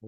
ओ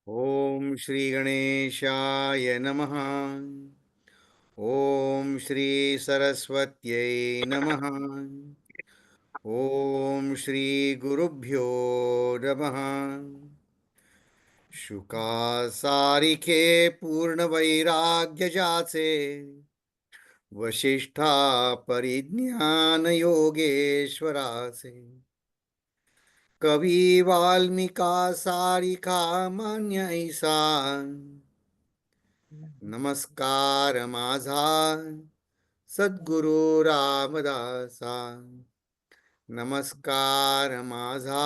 ओम श्री गणेशाय नमः. ओम श्री सरस्वत्यै नमः. ओम श्री गुरुभ्यो नमः. शुकासारिखे पूर्ण वैराग्य जाचे, वशिष्ठा परिज्ञान योगेश्वराचे. कवी वाल्मिका सारिखा मान्य ऐसा, नमस्कार माझा सद्गुरु रामदासा. नमस्कार माझा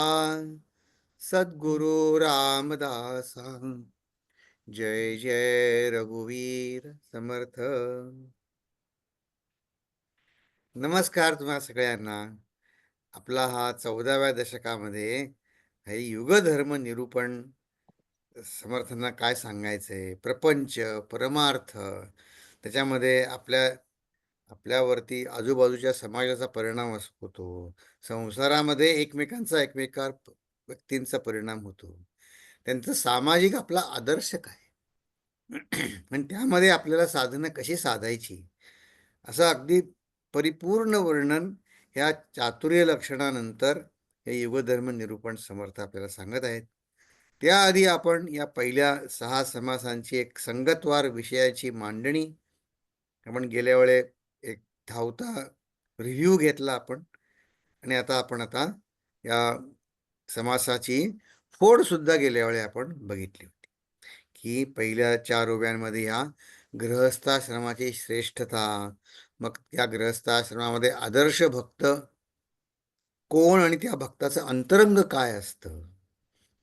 सद्गुरु रामदासा. जय जय रघुवीर समर्थ. नमस्कार तुम्हा सगळ्यांना. आपला हा 14व्या दशकामध्ये हे युगधर्म निरूपण, समर्थांना काय सांगायचंय, प्रपंच परमार्थ, त्याच्यामध्ये आपल्यावरती आजूबाजूच्या समाजाचा परिणाम होतो, संसारामध्ये एकमेकांवर व्यक्तींचा परिणाम होतो, त्यांचं सामाजिक आपला आदर्श काय आणि त्यामध्ये आपल्याला साधनं कशी साधायची, असं अगदी परिपूर्ण वर्णन ह्या चातुर्य लक्षणानंतर हे युगधर्म निरूपण समर्थ आपल्याला सांगत आहेत. त्याआधी आपण या पहिल्या 6 समासांची एक संगतवार विषयाची मांडणी आपण गेल्या वेळे एक धावता रिव्ह्यू घेतला आपण, आणि आता या समासाची फोड सुद्धा गेल्या वेळी आपण बघितली होती की पहिल्या 4 ओव्यांमध्ये ह्या गृहस्थाश्रमाची श्रेष्ठता, मग त्या गृहस्थाश्रमामध्ये आदर्श भक्त कोण आणि त्या भक्ताचं अंतरंग काय असतं,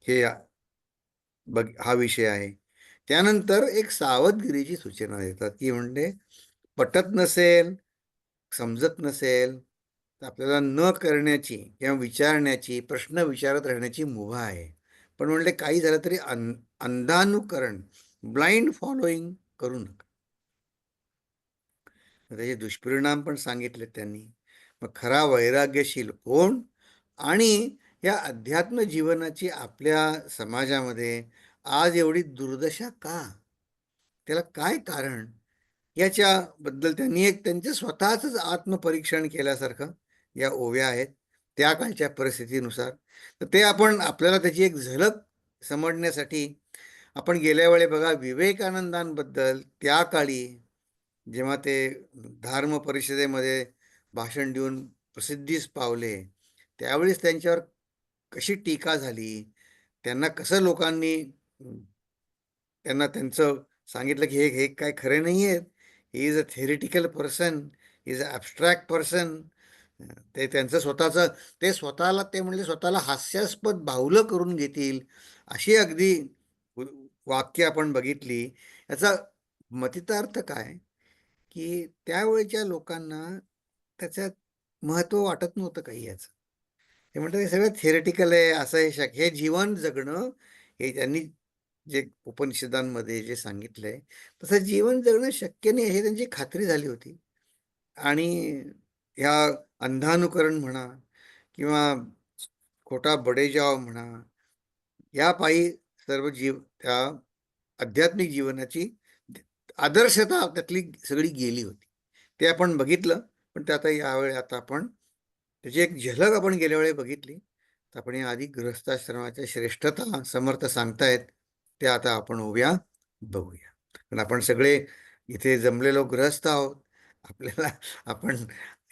हे हा विषय आहे. त्यानंतर एक सावधगिरीची सूचना देतात की म्हणजे पटत नसेल, समजत नसेल तर आपल्याला न करण्याची किंवा विचारण्याची, प्रश्न विचारत राहण्याची मुभा आहे. पण म्हणले काही झालं तरी अंधानुकरण, ब्लाइंड फॉलोईंग करू नका. त्याचे दुष्परिणाम पण सांगितले त्यांनी. मग खरा वैराग्यशील कोण आणि या अध्यात्म जीवनाची आपल्या समाजामध्ये आज एवढी दुर्दशा का, त्याला काय कारण, याच्याबद्दल त्यांनी एक त्यांचं स्वतःच आत्मपरीक्षण केल्यासारखं या ओव्या आहेत त्या काळच्या परिस्थितीनुसार. तर ते आपल्याला त्याची एक झलक समजण्यासाठी आपण गेल्या वेळी बघा विवेकानंदांबद्दल त्या काळी जेव्हा ते धर्म परिषदेमध्ये भाषण देऊन प्रसिद्धीस पावले, त्यावेळेस त्यांच्यावर कशी टीका झाली, त्यांना कसं लोकांनी त्यांना त्यांचं सांगितलं की हे हे काय खरे नाही आहेत, he is a theoretical person, is a abstract person. ते त्यांचं स्वतःचं ते म्हणले स्वतःला हास्यास्पद बाहुलं करून घेतील, अशी अगदी वाक्य आपण बघितली. याचा मतितार्थ काय की त्यावेळेच्या लोकांना त्याच्यात महत्त्व वाटत नव्हतं काही याचं. ते म्हणतात हे सगळं थेरिटिकल आहे, असं हे जीवन जगणं, हे त्यांनी जे उपनिषदांमध्ये जे सांगितलंय तसं जीवन जगणं शक्य नाही हे त्यांची खात्री झाली होती. आणि ह्या अंधानुकरण म्हणा किंवा खोटा बडेजाव म्हणा, या पायी सर्व त्या आध्यात्मिक जीवनाची आदर्शता त्यातली सगळी गेली होती. ते आपण बघितलं. पण ते आता आपण त्याची एक झलक आपण गेल्या वेळी बघितली. तर आपण या आधी गृहस्थाश्रमाच्या श्रेष्ठता समर्थ सांगतायत ते आता आपण ओव्या बघूया. पण आपण सगळे इथे जमलेलो गृहस्थ आहोत. आपण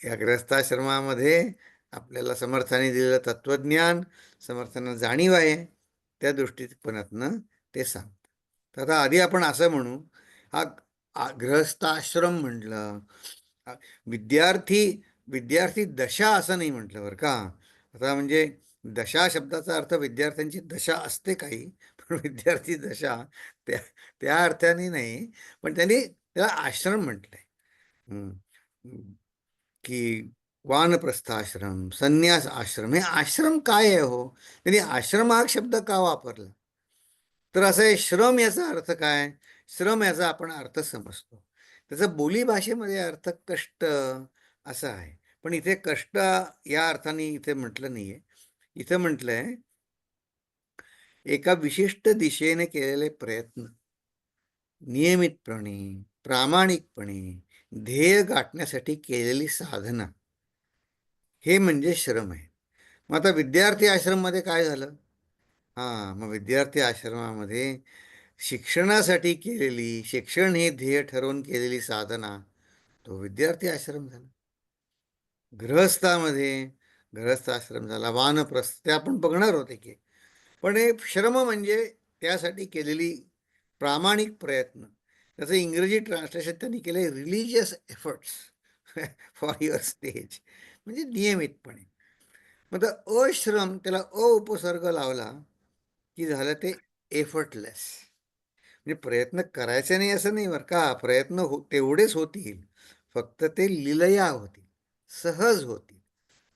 या गृहस्थाश्रमामध्ये आपल्याला समर्थाने दिलेलं तत्वज्ञान, समर्थांना जाणीव आहे, त्या दृष्टिकोनातनं ते सांगतात. तर आता आधी आपण असं म्हणू, हा गृहस्थाश्रम म्हटलं, विद्यार्थी विद्यार्थी दशा असं नाही म्हटलं बरं का. आता म्हणजे दशा शब्दाचा अर्थ विद्यार्थ्यांची दशा असते काही, पण विद्यार्थी दशा त्या त्या अर्थाने नाही, पण त्यांनी त्याला आश्रम म्हटलंय. हम्म. की वानप्रस्थ आश्रम, संन्यास आश्रम, हे आश्रम काय आहे हो? त्यांनी आश्रम हा शब्द का वापरला? तर असं आहे, श्रम याचा अर्थ काय? श्रम याचा आपण अर्थ समजतो, त्याचा बोलीभाषेमध्ये अर्थ कष्ट असा आहे. पण इथे कष्ट या अर्थाने इथे म्हटलं नाहीये. इथे म्हटलंय एका विशिष्ट दिशेने केलेले प्रयत्न, नियमितपणे, प्रामाणिकपणे ध्येय गाठण्यासाठी केलेली साधना, हे म्हणजे श्रम आहे. मग आता विद्यार्थी आश्रममध्ये काय झालं? मग विद्यार्थी आश्रमामध्ये शिक्षणासाठी केलेली, शिक्षण हे ध्येय ठरवून केलेली साधना, तो विद्यार्थी आश्रम झाला. गृहस्थामध्ये गृहस्थ आश्रम झाला, वानप्रस्थ ते आपण बघणार होते की. पण हे श्रम म्हणजे त्यासाठी केलेली प्रामाणिक प्रयत्न. त्याचं इंग्रजी ट्रान्सलेशन त्यांनी केले religious efforts for your stage, म्हणजे नियमितपणे. मग अश्रम, त्याला उपसर्ग लावला की झालं ते एफर्टलेस. म्हणजे प्रयत्न करायचे नाही असं नाही बरं का, प्रयत्न तेवढेच होतील, फक्त ते लीलया होतील, सहज होतील,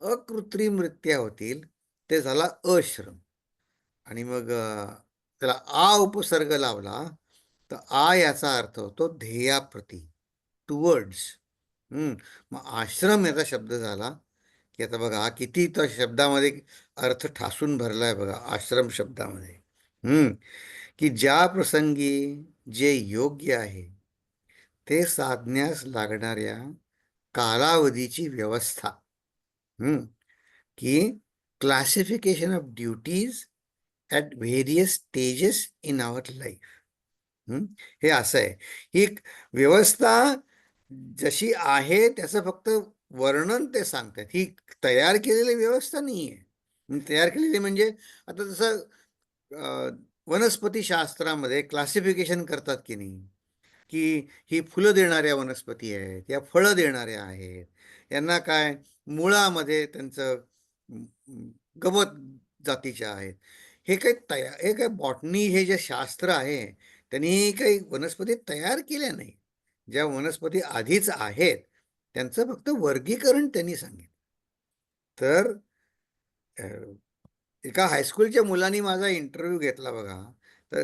अकृत्रिमरित्या होतील. ते झाला अश्रम. आणि मग त्याला उपसर्ग लावला तर याचा अर्थ होतो ध्येयाप्रती, टुवर्ड्स. मग आश्रम याचा शब्द झाला की आता बघा किती त्या शब्दामध्ये अर्थ ठासून भरलाय बघा आश्रम शब्दामध्ये. की ज्या प्रसंगी जे योग्य आहे ते साधण्यास लागणाऱ्या कालावधीची व्यवस्था, की classification of duties at various stages in our life. हे असं आहे. ही व्यवस्था जशी आहे त्याचं फक्त वर्णन ते सांगतात. ही तयार केलेली व्यवस्था नाही आहे. तयार केलेली म्हणजे आता जसं वनस्पती शास्त्रामध्ये क्लासिफिकेशन करतात की नाही, की ही फुलं देणाऱ्या वनस्पती आहेत, या फळं देणाऱ्या आहेत, यांना काय मुळामध्ये त्यांचं गवत जातीच्या आहेत. हे काही बॉटनी, हे जे शास्त्र आहे त्यांनी काही वनस्पती तयार केल्या नाही. ज्या वनस्पती आधीच आहेत त्यांचं फक्त वर्गीकरण त्यांनी सांगितलं. तर एका हायस्कूलच्या मुलांनी माझा इंटरव्ह्यू घेतला बघा. तर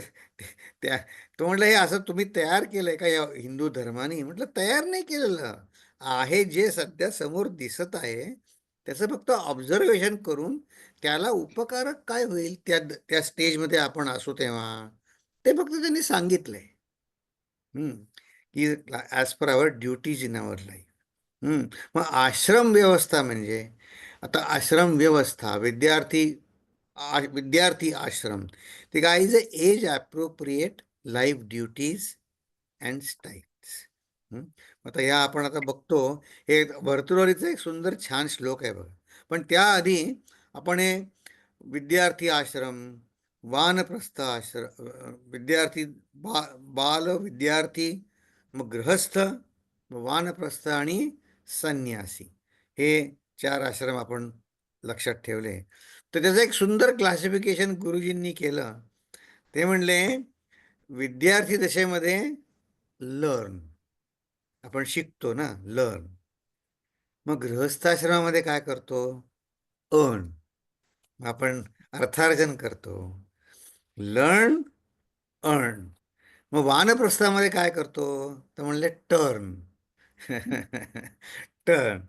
त्या तो म्हटलं हे असं तुम्ही तयार केलंय का या हिंदू धर्माने? म्हटलं तयार नाही केलेलं आहे, जे सध्या समोर दिसत आहे त्याचं फक्त ऑब्झर्वेशन करून त्याला उपकारक काय होईल त्या त्या स्टेजमध्ये आपण असू तेव्हा, ते फक्त त्यांनी सांगितलंय. की as per our duties in our life. मग आश्रम व्यवस्था म्हणजे, आता आश्रम व्यवस्था विद्यार्थी आश्रम, ते काय is a age appropriate life duties and styles. आता या आपण आता बघतो, हे भर्तृहरीचा एक सुंदर छान श्लोक आहे बघा. पण त्याआधी आपण हे विद्यार्थी आश्रम, वानप्रस्थ आश्रम, विद्यार्थी बाल विद्यार्थी, मग गृहस्थ, वानप्रस्थ आणि संन्यासी, हे 4 आश्रम आपण लक्षात ठेवले. तर त्याचं एक सुंदर क्लासिफिकेशन गुरुजींनी केलं. ते म्हणले विद्यार्थी दशेमध्ये लर्न, आपण शिकतो ना, लर्न. मग गृहस्थाश्रमामध्ये काय करतो? अर्न, आपण अर्थार्जन करतो. Learn, earn. मग वानप्रस्थामध्ये काय करतो? तर म्हणले टर्न. टर्न.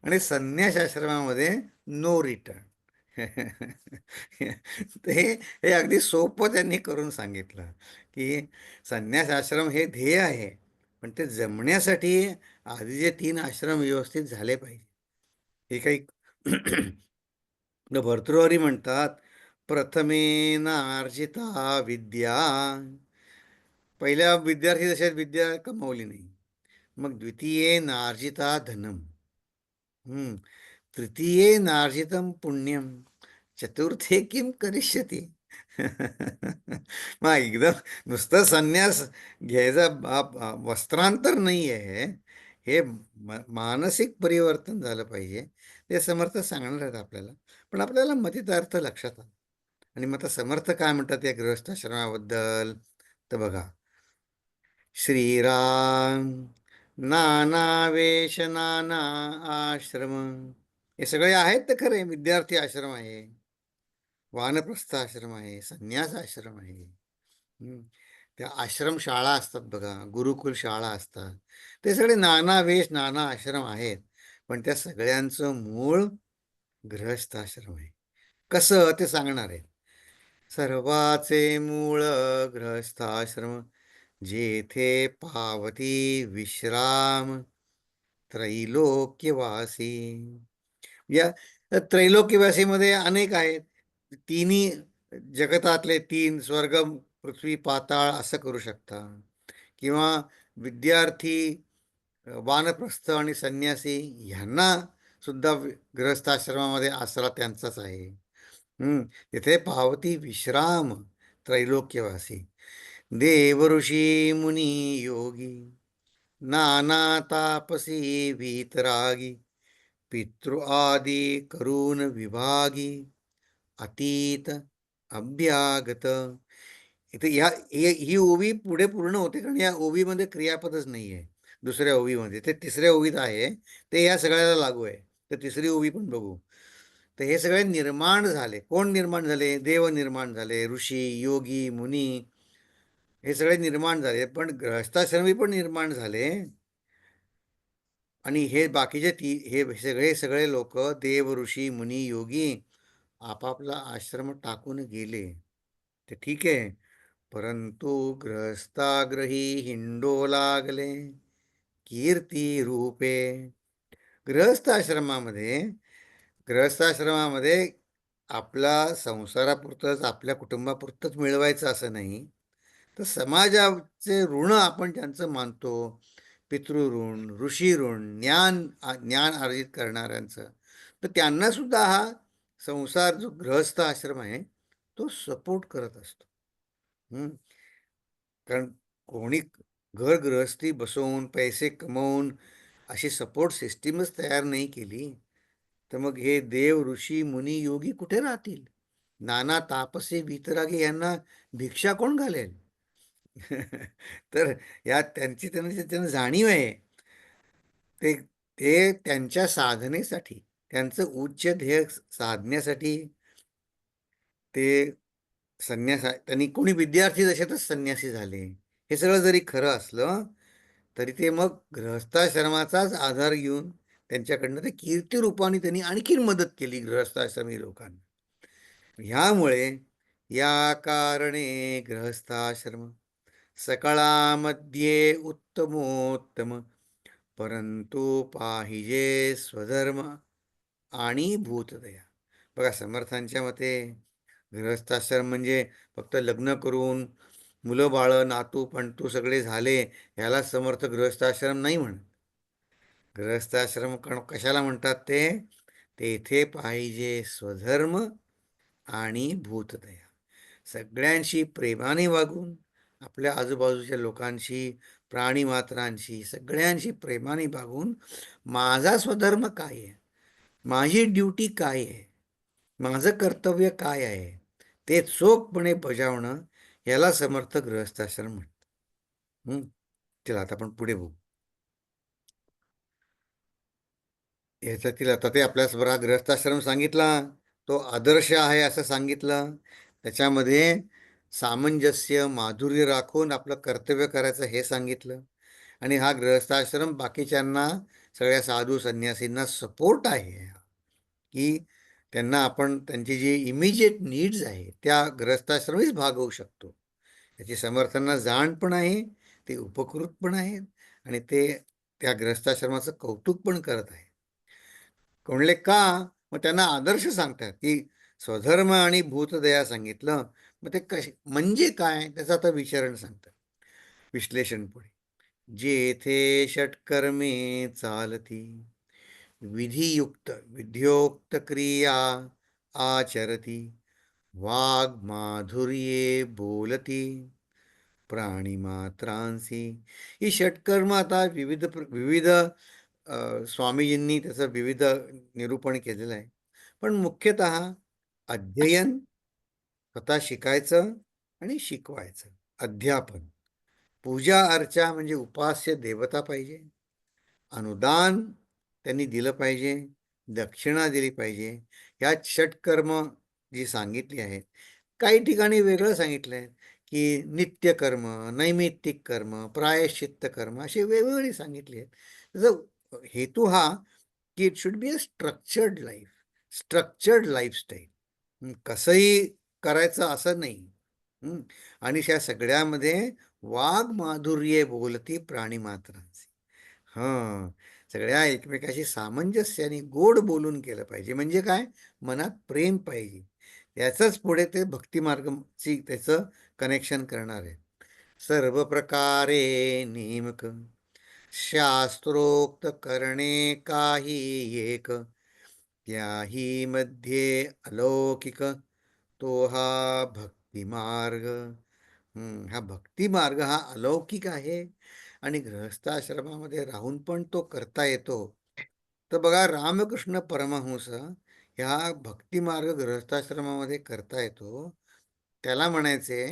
आणि संन्यास आश्रमामध्ये नो रिटर्न. ते हे अगदी सोपं त्यांनी करून सांगितलं की संन्यास आश्रम हे ध्येय आहे, पण ते जमण्यासाठी आधी जे 3 आश्रम व्यवस्थित झाले पाहिजे. हे काही भर्तृहरी म्हणतात, प्रथमेन अर्जिता विद्या. पहिल्या विद्यार्थी दशेत विद्या कमावली नाही. मग द्वितीये नार्जिता धनम, तृतीये नार्जितम पुण्यम, चतुर्थे किम करिष्यती. मग एकदम नुसतं संन्यास घ्यायचा वस्त्रांतर नाही आहे, हे मानसिक परिवर्तन झालं पाहिजे. ते समर्थ सांगणार आहेत आपल्याला. पण आपल्याला मतित अर्थ लक्षात आला. आणि मग आता समर्थ काय म्हणतात या गृहस्थाश्रमाबद्दल? तर बघा, श्रीराम नाना वेश नाना आश्रम, हे सगळे आहेत तर खरे. विद्यार्थी आश्रम आहे, वानप्रस्थ आश्रम आहे, संन्यास आश्रम आहे. हम्म. त्या आश्रम शाळा असतात बघा, गुरुकुल शाळा असतात. ते सगळे नाना वेश नाना आश्रम आहेत. पण त्या सगळ्यांचं मूळ गृहस्थ आश्रम आहे. कसं ते सांगणार आहे. सर्वाचे मूळ गृहस्थाश्रम, जेथे पावती विश्राम, त्रैलोक्यवासी. या त्रैलोक्यवासीमध्ये अनेक आहेत. तिन्ही जगतातले तीन, स्वर्ग पृथ्वी पाताळ असं करू शकता. किंवा विद्यार्थी, वानप्रस्थ आणि संन्यासी ह्यांना सुद्धा गृहस्थाश्रमामध्ये आसरा त्यांचाच आहे. तिथे पावती विश्राम, त्रैलोक्यवासी, देव ऋषी मुनी योगी, नाना तापसी वीतरागी, पितृ आदी करून विभागी, अतीत अभ्यागत. इथे ही ओवी पुढे पूर्ण होते, कारण या ओवीमध्ये क्रियापदच नाही आहे. दुसऱ्या ओवीमध्ये, ते तिसऱ्या ओवीत आहे, ते या सगळ्याला लागू आहे. तर तिसरी ओवी पण बघू. तर हे सगळे निर्माण झाले. कोण निर्माण झाले? देव निर्माण झाले, ऋषी योगी मुनी हे सगळे निर्माण झाले. पण ग्रहस्थाश्रमी पण निर्माण झाले. आणि हे बाकीचे हे सगळे सगळे लोक, देव ऋषी मुनी योगी, आपापला आश्रम टाकून गेले. ते ठीक आहे. परंतु ग्रहस्थाग्रही हिंडो लागले कीर्ती रूपे. गृहस्थ आश्रमामध्ये गृहस्थाश्रमामध्ये आपला संसारापुरतंच, आपल्या कुटुंबापुरतंच मिळवायचं असं नाही, तर समाजाचे ऋण आपण त्यांचं मानतो. पितृऋण, ऋषी ऋण, ज्ञान अर्जित करणाऱ्यांचं, तर त्यांना सुद्धा हा संसार जो गृहस्थ आश्रम आहे तो सपोर्ट करत असतो. हम्म. कारण कोणी घर गृहस्थी बसवून पैसे कमवून अशी सपोर्ट सिस्टीमच तयार नाही केली, तर मग हे देव ऋषी मुनी योगी कुठे राहतील? नाना तापसे वितरागी यांना भिक्षा कोण घालेल? तर या त्यांना जाणीव आहे. ते ते त्यांच्या साधनेसाठी, त्यांचं उच्च ध्येय साधण्यासाठी ते त्यांनी कोणी विद्यार्थी जसे तर संन्यासी झाले. हे सगळं जरी खरं असलं तरी ते मग गृहस्थाश्रमाचाच आधार घेऊन त्यांच्याकडनं ते कीर्तिरूपाने त्यांनी आणखीन मदत केली गृहस्थाश्रमी लोकांना. ह्यामुळे या कारणे गृहस्थाश्रम सकळामध्ये उत्तमोत्तम, परंतु पाहिजे स्वधर्म आणि भूतदया. बघा, समर्थांच्या मते गृहस्थाश्रम म्हणजे फक्त लग्न करून मुलं बाळं नातू पणतू सगळे झाले ह्याला समर्थ गृहस्थाश्रम नाही म्हणत. गृहस्थाश्रम कशाला म्हणतात? तेथे पाहिजे स्वधर्म आणि भूतदया. सगळ्यांशी प्रेमाने वागून, आपल्या आजूबाजूच्या लोकांशी, प्राणीमात्रांशी सगळ्यांशी प्रेमाने वागून माझा स्वधर्म काय आहे, माझी ड्युटी काय आहे, माझं कर्तव्य काय आहे, ते चोखपणे बजावणं, याला समर्थ गृहस्थाश्रम म्हणतात. चला आता आपण पुढे बघू. ह्याच्यातील आता ते आपल्यास बरा गृहस्थाश्रम सांगितला, तो आदर्श आहे असं सांगितलं. त्याच्यामध्ये सामंजस्य माधुर्य राखून आपलं कर्तव्य करायचं हे सांगितलं. आणि हा गृहस्थाश्रम बाकीच्यांना, सगळ्या साधू संन्यासींना सपोर्ट आहे, की त्यांना आपण त्यांची जी इमिजिएट नीड्स आहे त्या गृहस्थाश्रमीच भागवू शकतो. त्याची समर्थांना जाण पण आहे, ते उपकृत पण आहेत, आणि ते त्या गृहस्थाश्रमाचं कौतुक पण करत आहे. कोणले का? मग त्यांना आदर्श सांगतात की स्वधर्म आणि भूतदया सांगितलं. मग ते म्हणजे काय त्याचं आता विचारण सांगतात, विश्लेषण पुढे. जेथे षटकर्मे चालती, विधियुक्त विध्योक्त क्रिया आचरती, वाग् माधुर्ये बोलती, प्राणिमात्रांसी. ही षटकर्म आता विविध स्वामीजींनी त्याचं विविध निरूपण केलेलं आहे. पण मुख्यतः अध्ययन, स्वतः शिकायचं आणि शिकवायचं, अध्यापन. पूजा अर्चा म्हणजे उपास्य देवता पाहिजे. अनुदान त्यांनी दिलं पाहिजे, दक्षिणा दिली पाहिजे. ह्या षटकर्म जी सांगितली आहेत, काही ठिकाणी वेगळं सांगितलं आहे की नित्यकर्म, नैमित्तिक कर्म, प्रायश्चित्त कर्म अशी वेगवेगळी सांगितली आहेत. त्याचा हेतू हा की it should be a structured lifestyle. कसंही करायचं असं नाही. आणि ह्या सगळ्यामध्ये वाघ माधुर्ये बोलती प्राणी मात्रांचे. हां, सगळ्या एकमेकाशी सामंजस्याने गोड बोलून केलं पाहिजे. म्हणजे काय? मनात प्रेम पाहिजे. याचंच पुढे ते भक्तिमार्गची त्याचं कनेक्शन करणार आहे. सर्व प्रकारे नेमक शास्त्रोक्त करणे काही एक, त्याही मध्ये अलौकिक तो हा भक्तिमार्ग. हा भक्तिमार्ग हा अलौकिक आहे आणि गृहस्थाश्रमामध्ये राहून पण तो करता येतो. तर बघा, रामकृष्ण परमहंस ह्या भक्तिमार्ग गृहस्थाश्रमामध्ये करता येतो. त्याला म्हणायचे,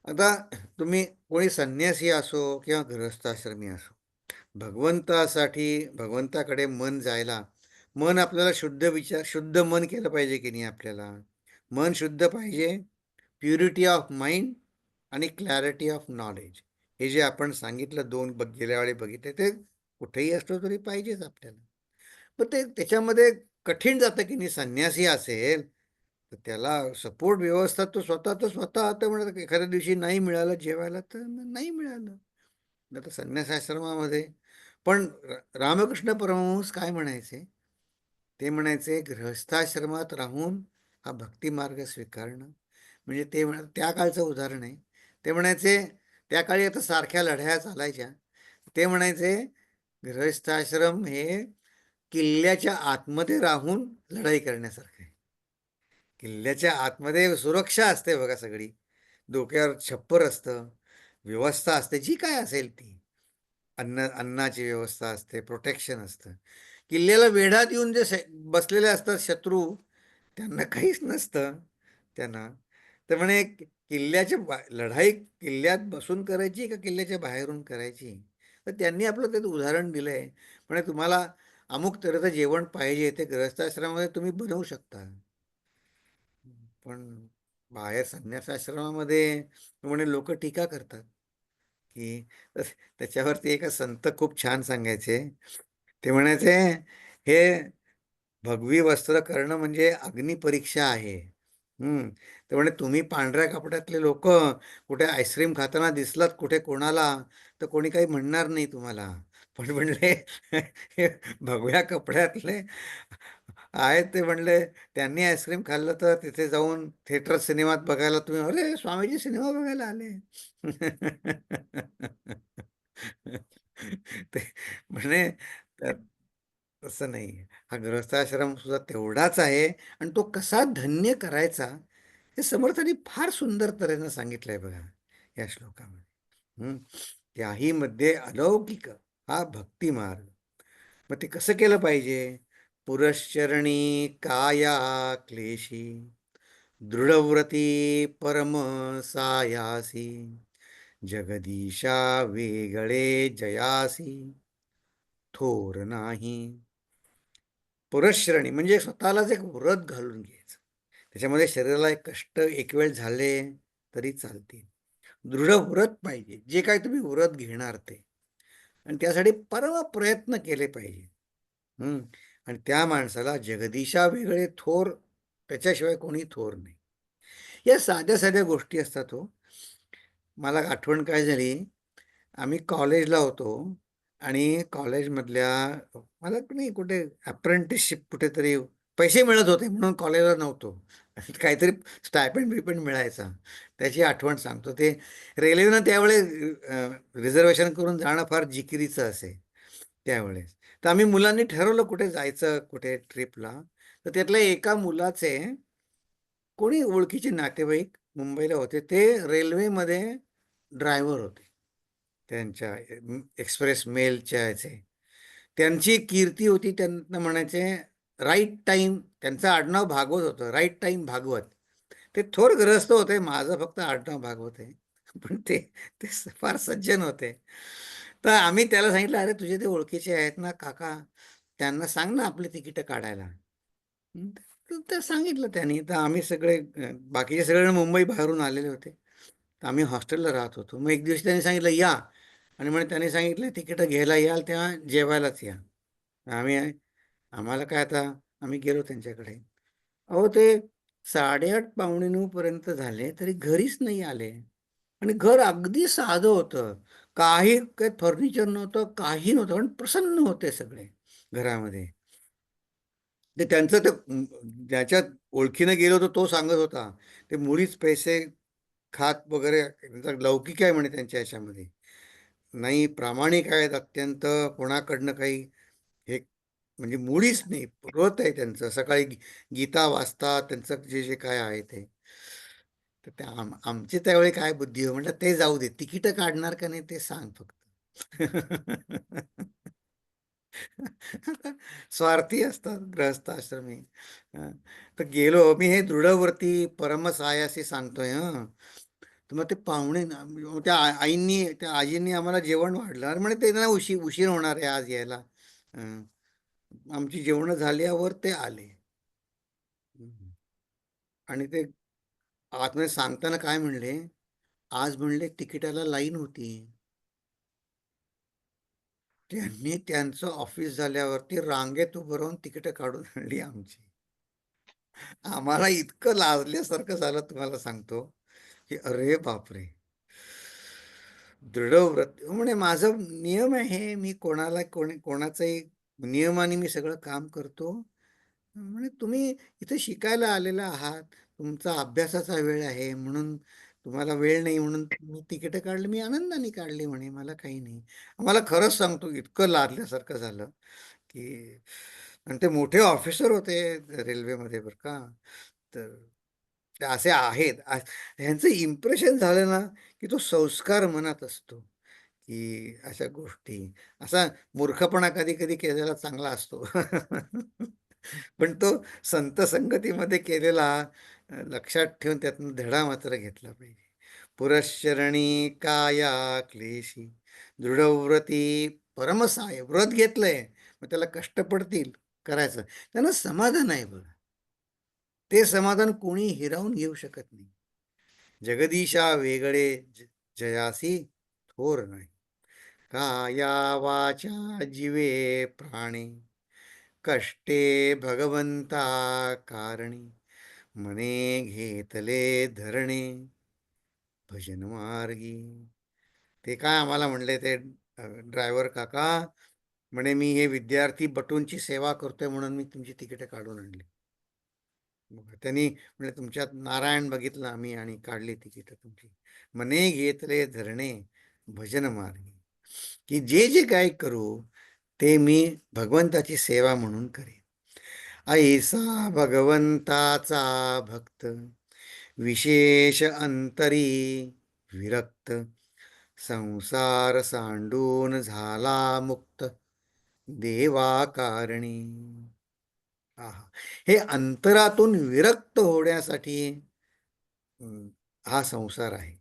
आता तुम्ही कोणी संन्यासी असो किंवा गृहस्थाश्रमी असो, भगवंतासाठी भगवंताकडे मन जायला, मन आपल्याला शुद्ध मन केलं पाहिजे की नाही. आपल्याला मन शुद्ध पाहिजे. प्युरिटी ऑफ माइंड आणि क्लॅरिटी ऑफ नॉलेज, हे जे आपण सांगितलं गेल्या वेळी बघितले, ते कुठेही असलं तरी पाहिजेच आपल्याला. पण ते त्याच्यामध्ये कठीण जातं की नाही. संन्यासी असेल तर त्याला सपोर्ट व्यवस्था तो स्वतः आता म्हणत एखाद्या दिवशी नाही मिळालं जेवायला तर नाही मिळालं. आता संन्यासाश्रमामध्ये पण रामकृष्ण परमहंस काय म्हणायचे? ते म्हणायचे गृहस्थाश्रमात राहून हा भक्तिमार्ग स्वीकारणं म्हणजे, ते त्या काळचं उदाहरण आहे. ते म्हणायचे, त्या काळी आता सारख्या लढाया चालायच्या. ते म्हणायचे गृहस्थाश्रम हे किल्ल्याच्या आतमध्ये राहून लढाई करण्यासारखं आहे. किल्ल्याच्या आतमध्ये सुरक्षा असते बघा सगळी, डोक्यावर छप्पर असतं, व्यवस्था असते जी काय असेल ती, अन्नाची व्यवस्था असते, प्रोटेक्शन असतं. किल्ल्याला वेढात येऊन जे बसलेले असतात शत्रू, त्यांना काहीच नसतं त्यांना. तर म्हणे लढाई किल्ल्यात बसून करायची का किल्ल्याच्या बाहेरून करायची. तर त्यांनी आपलं त्याचं उदाहरण दिलंय. म्हणजे तुम्हाला अमुक तऱ्हेचं जेवण पाहिजे ते गृहस्थाश्रमामध्ये तुम्ही बनवू शकता. पण बाहेर संन्यासाश्रमामध्ये म्हणे लोक टीका करतात की, त्याच्यावरती एका संत खूप छान सांगायचे. ते म्हणायचे, हे भगवी वस्त्र करणं म्हणजे अग्निपरीक्षा आहे. तर म्हणे तुम्ही पांढऱ्या कपड्यातले लोक कुठे आईस्क्रीम खाताना दिसलात कुठे कोणाला, तर कोणी काही म्हणणार नाही तुम्हाला. पण म्हणले हे भगव्या कपड्यातले आहेत ते म्हणले, त्यांनी आईस्क्रीम खाल्लं तर तिथे जाऊन थिएटर सिनेमात बघायला तुम्ही, अरे स्वामीजी सिनेमा बघायला आले. ते म्हणे तसं नाही. हा गृहस्थाश्रम सुद्धा तेवढाच आहे आणि तो कसा धन्य करायचा हे समर्थांनी फार सुंदर तऱ्हेनं सांगितलंय बघा या श्लोकामध्ये. त्याही मध्ये अलौकिक हा भक्ती मार्ग. मग ते कसं केलं पाहिजे? पुरश्चरणी काया क्लेशी दृढव्रती परम सायासी, जगदीशा वेगळे जयासी थोर नाही. पुरश्रणी म्हणजे स्वतःलाच एक व्रत घालून घ्यायचं. त्याच्यामध्ये शरीराला एक कष्ट एक वेळ झाले तरी चालतील. दृढ व्रत पाहिजे, जे काय तुम्ही व्रत घेणार ते, आणि त्यासाठी परम प्रयत्न केले पाहिजे. आणि त्या माणसाला जगदीशा वेगळे थोर, त्याच्याशिवाय कोणी थोर नाही. या साध्या साध्या गोष्टी असतात हो. मला आठवण काय झाली, आम्ही कॉलेजला होतो आणि कॉलेजमधल्या मला नाही कुठे अप्रेंटिसशिप कुठेतरी पैसे मिळत होते म्हणून कॉलेजला नव्हतो. काहीतरी स्टायपेंड बिपेंड मिळायचा, त्याची आठवण सांगतो. ते रेल्वेनं त्यावेळेस रिझर्वेशन करून जाणं फार जिकिरीचं असे त्यावेळेस. तर आम्ही मुलांनी ठरवलं कुठे जायचं, कुठे ट्रिपला. तर त्यातल्या एका मुलाचे कोणी ओळखीचे नातेवाईक मुंबईला होते. ते रेल्वेमध्ये ड्रायव्हर होते त्यांच्या एक्सप्रेस मेलच्या ह्याचे. त्यांची कीर्ती होती, त्यांना म्हणायचे राईट टाईम. त्यांचं आडनाव भागवत होतं, राईट टाईम भागवत. ते थोर ग्रस्त होते, माझं फक्त आडनाव भागवत आहे. पण ते ते फार सज्जन होते. तर आम्ही त्याला सांगितलं, अरे तुझे ते ओळखीचे आहेत ना काका, त्यांना सांग ना आपली तिकीट काढायला. तर सांगितलं त्यांनी. तर आम्ही सगळे बाकीचे सगळे मुंबई बाहेरून आलेले होते. तर आम्ही हॉस्टेलला राहत होतो. मग एक दिवस त्यांनी सांगितलं या, आणि म्हणे त्यांनी सांगितलं तिकीट घ्यायला याल तेव्हा जेवायलाच या. आम्ही आम्हाला काय आता, आम्ही गेलो त्यांच्याकडे. अहो ते 8:30 पावणे 9 पर्यंत झाले तरी घरीच नाही आले. आणि घर अगदी साधं होतं, काही काही फर्निचर नव्हतं, काही नव्हतं, पण प्रसन्न होते सगळे घरामध्ये. ते त्यांचं ते ज्याच्यात ओळखीनं गेलो होतो तो सांगत होता, ते मुळीच पैसे खात वगैरे, त्यांचा लौकिक आहे म्हणे त्यांच्या ह्याच्यामध्ये. नाही, प्रामाणिक आहेत अत्यंत, कोणाकडनं काही हे म्हणजे मुळीच नाही, व्रत आहे त्यांचं. सकाळी गीता वाचतात, त्यांचं जे जे काय आहे ते. तर त्या आमची त्यावेळी काय बुद्धी हो, म्हटलं ते जाऊ दे, तिकीट काढणार का नाही ते सांग फक्त. स्वार्थी असतात ग्रहस्थ आश्रमी. हं. तर गेलो मी, हे दृढव्रती परमसायासी सांगतोय. हं. तर मग ते पाहुणे मग त्या आईंनी, त्या आजींनी आम्हाला जेवण वाढलं. अरे म्हणे ते ना उशीर होणार आहे आज यायला. हं. आमची जेवण झाल्यावर ते आले. हं. आणि ते आतमध्ये सांगताना काय म्हणले, आज म्हणले तिकिटाला लाईन होती. त्यांनी त्यांचं ऑफिस झाल्यावरती रांगेत उभं राहून तिकीट काढून आणली आमची. आम्हाला इतकं लाजल्यासारखं झालं, तुम्हाला सांगतो की अरे बापरे. दृढव्रत म्हणे माझं नियम आहे, मी कोणाला कोणाचाही नियमाने मी सगळं काम करतो. म्हणे तुम्ही इथे शिकायला आलेला आहात, तुमचा अभ्यासाचा वेळ आहे, म्हणून तुम्हाला वेळ नाही म्हणून तुम्ही तिकीट काढली, मी आनंदाने काढली म्हणे, मला काही नाही. आम्हाला खरंच सांगतो इतकं लादल्यासारखं झालं की. आणि ते मोठे ऑफिसर होते रेल्वेमध्ये बरं का. तर ते असे आहेत, ह्यांचं इम्प्रेशन झालं ना की तो संस्कार मनात असतो, की अशा गोष्टी, असा मूर्खपणा कधी कधी केलेला चांगला असतो. पण तो संत संगतीमध्ये केलेला लक्षात ठेवून त्यातून धडा मात्र घेतला पाहिजे. पुरश्चरणी काया क्लेशी दृढव्रती परमसाय. व्रत घेतलंय, मग त्याला कष्ट पडतील करायचं, त्यांना समाधान आहे बघा. ते समाधान कोणी हिरावून घेऊ शकत नाही. जगदीशा वेगळे जयासी थोर नाही. काया वाचा जीवे प्राणे कष्टे भगवंता कारणी. मने घेतले धरणे भजन मार्गी. ते काय आम्हाला म्हणले ते ड्रायव्हर काका, म्हणे मी हे विद्यार्थी बटूंची सेवा करतोय म्हणून मी तुमची तिकीट काढून आणली. मग त्यांनी म्हणजे तुमच्यात नारायण बघितलं आम्ही आणि काढली तिकीट तुमची. मने घेतले धरणे भजन मार्गी. की जे जे काय करू ते मी भगवंताची सेवा म्हणून करेन. ऐसा भगवंताचा भक्त विशेष अंतरी विरक्त. संसार सांडून झाला मुक्त देवा कारणी. आहा. हे अंतरातून विरक्त होण्यासाठी हा संसार आहे.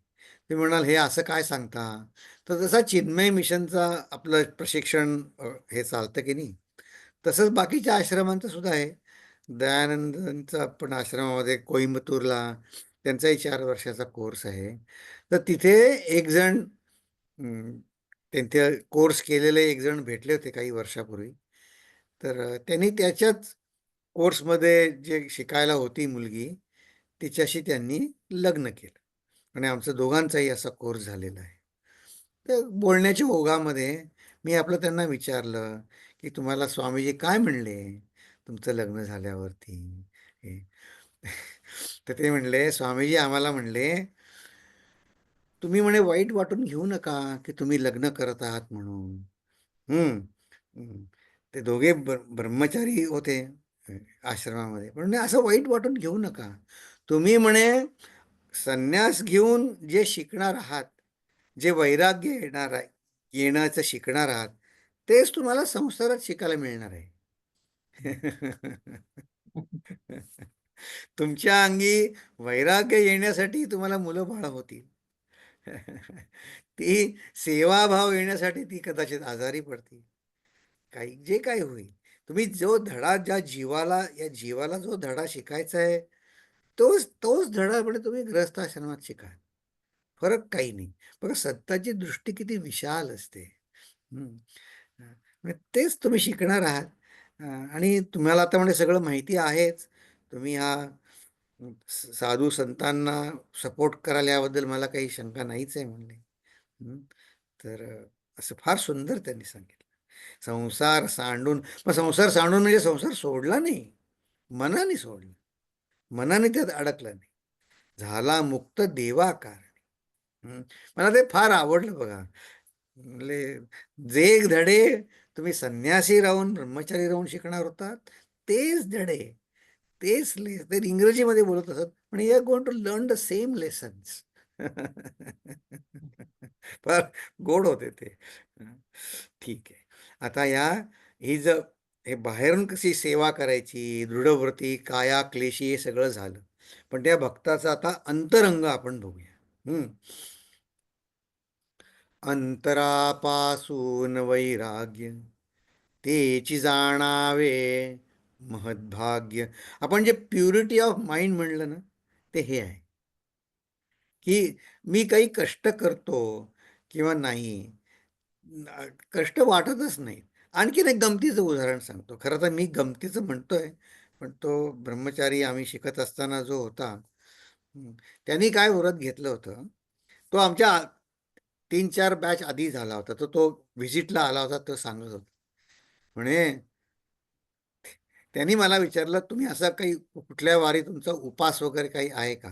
ते म्हणाल हे असं काय सांगता. तर जसा चिन्मय मिशनचा आपलं प्रशिक्षण हे चालतं की नाही, तसंच बाकीच्या आश्रमांचं सुद्धा आहे. दयानंदांचा पण आश्रमामध्ये कोइंबतूरला त्यांचाही 4 वर्षाचा कोर्स आहे. तर तिथे एक जण त्यांचे कोर्स केलेले एक जण भेटले होते काही वर्षापूर्वी. तर त्यांनी त्याच्याच कोर्समध्ये जे शिकायला होती मुलगी, तिच्याशी त्यांनी लग्न केलं. आणि आमचं दोघांचाही असा कोर्स झालेला आहे. तर बोलण्याच्या ओघामध्ये मी आपलं त्यांना विचारलं की तुम्हाला स्वामीजी काय म्हणले तुमचं लग्न झाल्यावरती हे. तर ते म्हणले, स्वामीजी आम्हाला म्हणले, तुम्ही म्हणे वाईट वाटून घेऊ नका की तुम्ही लग्न करत आहात म्हणून. हम्म. हम्म. ते दोघे ब्रह्मचारी होते आश्रमामध्ये, पण म्हणे असं वाईट वाटून घेऊ नका. तुम्ही म्हणे संन्यास घेऊन जे शिकणार आहात जे वैराग्य येण्याचं शिकणार आहात, तेच तुम्हाला संसारात शिकायला मिळणार आहे. तुमच्या अंगी वैराग्य येण्यासाठी तुम्हाला मुलं बाळ होतील. ती सेवाभाव येण्यासाठी ती कदाचित आजारी पडतील. काही जे काही होईल, तुम्ही जो धडा या जीवाला जो धडा शिकायचा आहे, तोच तोच धडा म्हणजे तुम्ही गृहस्थाश्रमात शिका. फरक काही नाही. बघा सत्ताची दृष्टी किती विशाल असते. हं. म्हणजे तेच तुम्ही शिकणार आहात. आणि तुम्हाला आता म्हणजे सगळं माहिती आहेच. तुम्ही साधू संतांना सपोर्ट कराल याबद्दल मला काही शंका नाहीच आहे म्हणले. हं. तर असं फार सुंदर त्यांनी सांगितलं. संसार सांडून मग संसार सांडून म्हणजे संसार सोडला नाही, मनाने सोडला. मनाने त्यात अडकला नाही. झाला मुक्त देवाकार. मला ते फार आवडलं बघा. म्हणजे जे धडे तुम्ही संन्यासी राहून ब्रह्मचारी राहून शिकणार होतात, तेच धडे ते इंग्रजीमध्ये बोलत असत पण you are going to learn the same lessons. फार गोड होते ते. ठीक आहे. आता ही जर हे बाहेरून कशी सेवा करायची, दृढव्रती, काया, क्लेशी हे सगळं झालं. पण त्या भक्ताचा आता अंतरंग आपण बघूया. अंतरापासून वैराग्य तेची जाणावे महद्भाग्य. आपण जे प्युरिटी ऑफ माइंड म्हणलं ना, ते हे आहे की मी काही कष्ट करतो किंवा नाही, कष्ट वाटतच नाही. आणखीन एक गमतीचं उदाहरण सांगतो. खरं तर मी गमतीचं म्हणतोय, पण तो ब्रह्मचारी आम्ही शिकत असताना जो होता, त्यांनी काय व्रत घेतलं होतं, तो आमच्या 3-4 बॅच आधी झाला होता. तर तो व्हिजिटला आला होता, तो सांगत होता. म्हणे त्यांनी मला विचारलं, तुम्ही असं काही कुठल्या वारी तुमचा उपास वगैरे काही आहे का?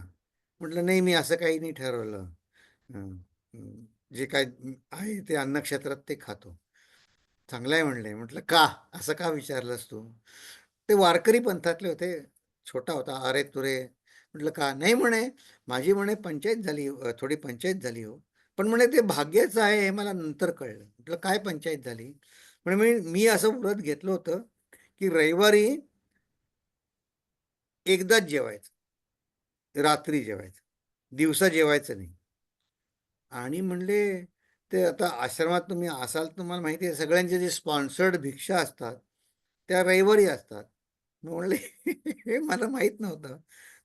म्हटलं नाही, मी असं काही नाही ठरवलं. हं, जे काय आहे ते अन्नक्षेत्रात ते खातो. चांगलं आहे म्हणले. म्हटलं का? असं का विचारलंस तू? ते वारकरी पंथातले होते. छोटा होता, अरे तुरे. म्हटलं का? नाही म्हणे, माझी म्हणे पंचायत झाली, थोडी पंचायत झाली हो. पण म्हणे ते भाग्याचं आहे हे मला नंतर कळलं. म्हटलं काय पंचायत झाली? म्हणे मी असं व्रत घेतलं होतं की रविवारी एकदाच जेवायचं, रात्री जेवायचं, दिवसा जेवायचं नाही. आणि म्हणले ते आता आश्रमात तुम्ही असाल, तुम्हाला माहिती आहे सगळ्यांचे जे स्पॉन्सर्ड भिक्षा असतात त्या रविवारी असतात. म्हणले हे मला माहीत नव्हतं.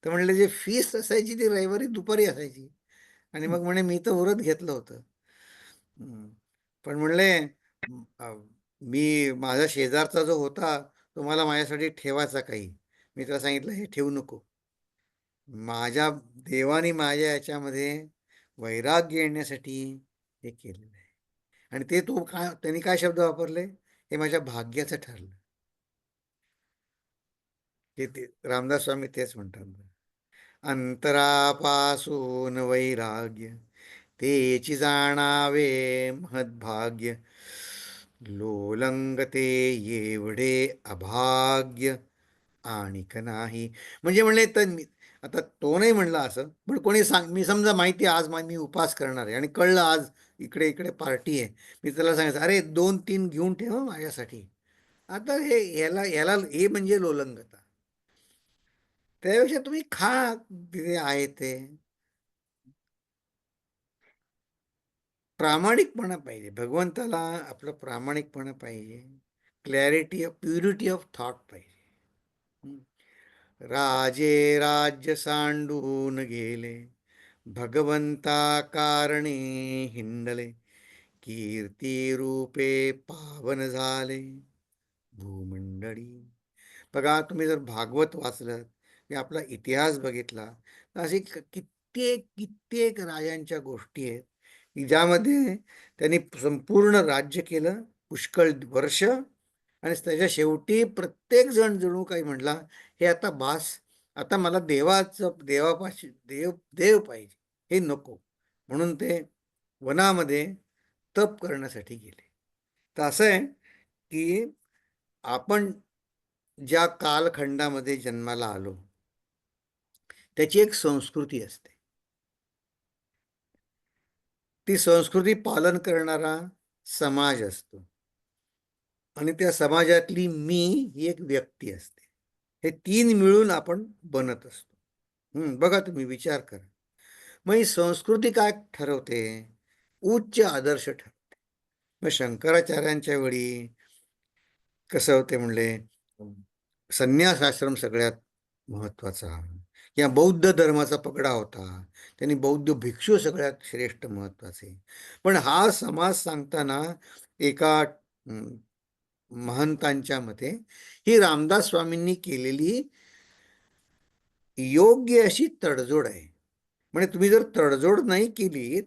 तर म्हणले जे फीस असायची ती रविवारी दुपारी असायची. आणि मग म्हणे मी तर व्रत घेतलं होतं. पण म्हणले मी माझा शेजारचा जो होता तो मला माझ्यासाठी ठेवायचा काही. मी त्याला सांगितलं हे ठेवू नको. माझ्या देवाने माझ्या याच्यामध्ये वैराग्य येण्यासाठी हे केलेलं आहे. आणि ते तू काय त्यांनी काय शब्द वापरले, हे माझ्या भाग्याचं ठरलं. ते रामदास स्वामी तेच म्हणतात. अंतरापासून वैराग्य तेची जाणावे महद्भाग्य, लोलंगते एवढे अभाग्य आणिक नाही. म्हणजे म्हणले तर आता तो नाही म्हणला असं, पण कोणी मी समजा माहिती आहे आज मी उपास करणार आहे आणि कळलं आज इकडे इकडे पार्टी आहे, मी त्याला सांगायचं अरे 2-3 घेऊन ठेव माझ्यासाठी. आता ह्याला ह्याला हे म्हणजे लोलंगता. त्यापेक्षा तुम्ही खा तिथे आहे ते. प्रामाणिकपणा पाहिजे भगवंताला, आपलं प्रामाणिकपणा पाहिजे, clarity of purity of thought पाहिजे. राजे राज्य सांडून गेले, भगवंता कारणे हिंडले, कीर्ती रूपे पावन झाले भूमंडळी. बघा तुम्ही जर भागवत वाचलं की आपला इतिहास बघितला तर अशी कित्येक कित्येक राजांच्या गोष्टी आहेत की ज्यामध्ये त्यांनी संपूर्ण राज्य केलं पुष्कळ वर्ष, आणि त्याच्या शेवटी प्रत्येक जण जणू काही म्हणला हे आता बास, आता मला देवापाशी देव पाहिजे, हे नको. म्हणून ते वनामध्ये तप करण्यासाठी गेले. तर असं आहे की आपण ज्या कालखंडामध्ये जन्माला आलो त्याची एक संस्कृती असते. ती संस्कृती पालन करणारा समाज असतो आणि त्या समाजातली मी ही एक व्यक्ती असते. हे तीन मिळून आपण बनत असतो. बघा तुम्ही विचार करा. मग ही संस्कृती काय ठरवते? उच्च आदर्श ठरवते. मग शंकराचार्यांच्या वेळी कसं होते म्हणले, संन्यास आश्रम सगळ्यात महत्वाचा, किंवा बौद्ध धर्माचा पगडा होता, त्यांनी बौद्ध भिक्षू सगळ्यात श्रेष्ठ महत्वाचे. पण हा समाज सांगताना एका महंतांच्या मते ही रामदास स्वामींनी केलेली योग्य अशी तडजोड आहे. म्हणजे तुम्ही जर तडजोड नाही केली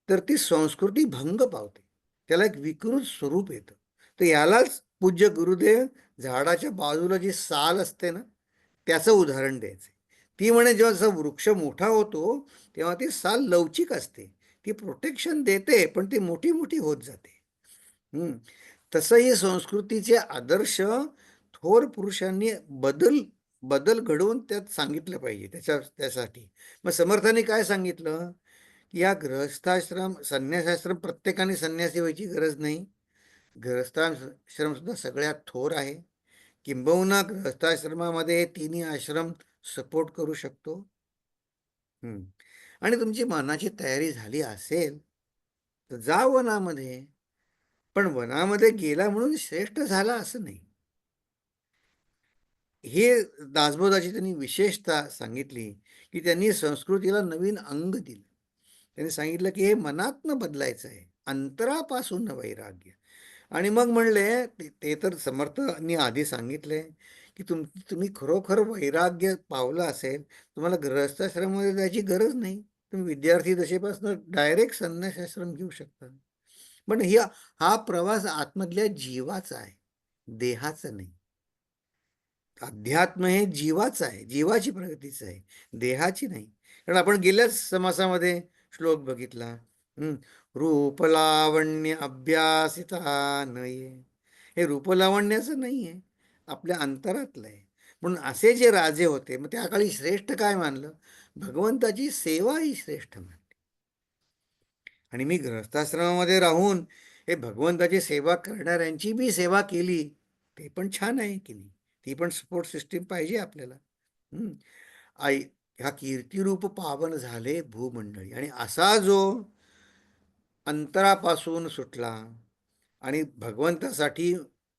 तर ती संस्कृती भंग पावते, त्याला एक विकृत स्वरूप येतं. तर यालाच पूज्य गुरुदेव झाडाच्या बाजूला जी साल असते ना, त्याचं उदाहरण द्यायचं. ती म्हणे जेव्हा जसा वृक्ष मोठा होतो तेव्हा ती साल लवचिक असते, ती प्रोटेक्शन देते, पण ती मोठी मोठी होत जाते. तसं ही संस्कृतीचे आदर्श थोर पुरुषांनी बदल बदल घडवून त्यात सांगितलं पाहिजे. त्यासाठी मग समर्थांनी काय सांगितलं की या गृहस्थाश्रम संन्यासाश्रम प्रत्येकाने संन्यासी व्हायची गरज नाही. गृहस्थाश्रम सुद्धा सगळ्यात थोर आहे. किंबहुना गृहस्थाश्रमामध्ये हे तिन्ही आश्रम सपोर्ट करू शकतो. आणि तुमची मनाची तयारी झाली असेल तर जा वनामध्ये. पण वनामध्ये गेला म्हणून श्रेष्ठ झाला असं नाही. हे दासबोधाची त्यांनी विशेषता सांगितली की त्यांनी संस्कृतीला नवीन अंग दिलं. त्यांनी सांगितलं की हे मनातनं बदलायचं आहे, अंतरापासून वैराग्य. आणि मग म्हणले ते तर समर्थांनी आधी सांगितले की तुम्ही खरोखर वैराग्य पावलं असेल, तुम्हाला गृहस्थाश्रमामध्ये जायची गरज नाही. तुम्ही विद्यार्थी दशेपासून डायरेक्ट संन्यासाश्रम घेऊ शकता. पण हा प्रवास आतमधल्या जीवाचा आहे, देहाचा नाही. अध्यात्म हे जीवाचं आहे, जीवाची प्रगतीच आहे, देहाची नाही. कारण आपण गेल्याच समासामध्ये श्लोक बघितला, रूपलावण्य अभ्यासिता नये. हे रूपलावण्याचं नाही आहे, आपल्या अंतरातलं आहे. म्हणून असे जे राजे होते, मग त्या काळी श्रेष्ठ काय मानलं? भगवंताची सेवा ही श्रेष्ठ मानली. आणि मी गृहस्थाश्रमामध्ये राहून हे भगवंताची सेवा करणाऱ्यांची बी सेवा केली, ते पण छान आहे की नाही? ती पण सपोर्ट सिस्टीम पाहिजे आपल्याला. आई ह्या कीर्तिरूप पावन झाले भूमंडळी. आणि असा जो अंतरापासून सुटला आणि भगवंतासाठी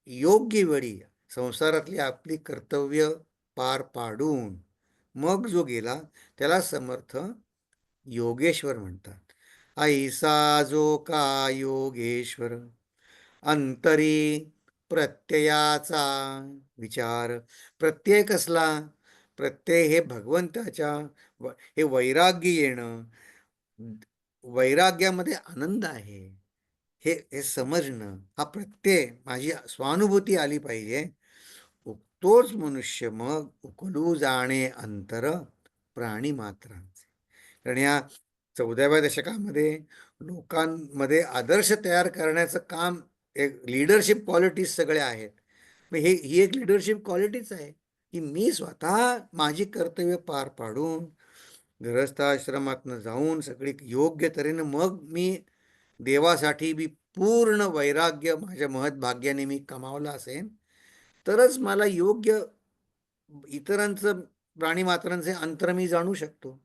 योग्य वेळी संसारातली आपली कर्तव्य पार पाडून मग जो गेला त्याला समर्थ योगेश्वर म्हणतात. ऐसा जो का योगेश्वर अंतरी प्रत्ययाचा विचार. प्रत्यय कसला? प्रत्यय हे भगवंताच्या हे वैराग्य येणं, वैराग्यामध्ये आनंद आहे हे हे समजणं. हा प्रत्यय माझी स्वानुभूती आली पाहिजे. तोच मनुष्य मग उकलू जाणे अंतर प्राणी मात्रांचे. कारण या 14व्या दशकामध्ये लोकांमध्ये आदर्श तयार करण्याचं काम, एक लिडरशिप क्वालिटीज सगळे आहेत. मग ही एक लिडरशिप क्वालिटीच आहे की मी स्वतः माझी कर्तव्य पार पाडून गृहस्थाश्रमातनं जाऊन सगळी योग्य तऱ्हेनं मग मी देवासाठी बी पूर्ण वैराग्य माझ्या महत्भाग्याने मी कमावलं असेल तरच मला योग्य इतरांचं प्राणीमात्रांचे अंतर मी जाणू शकतो,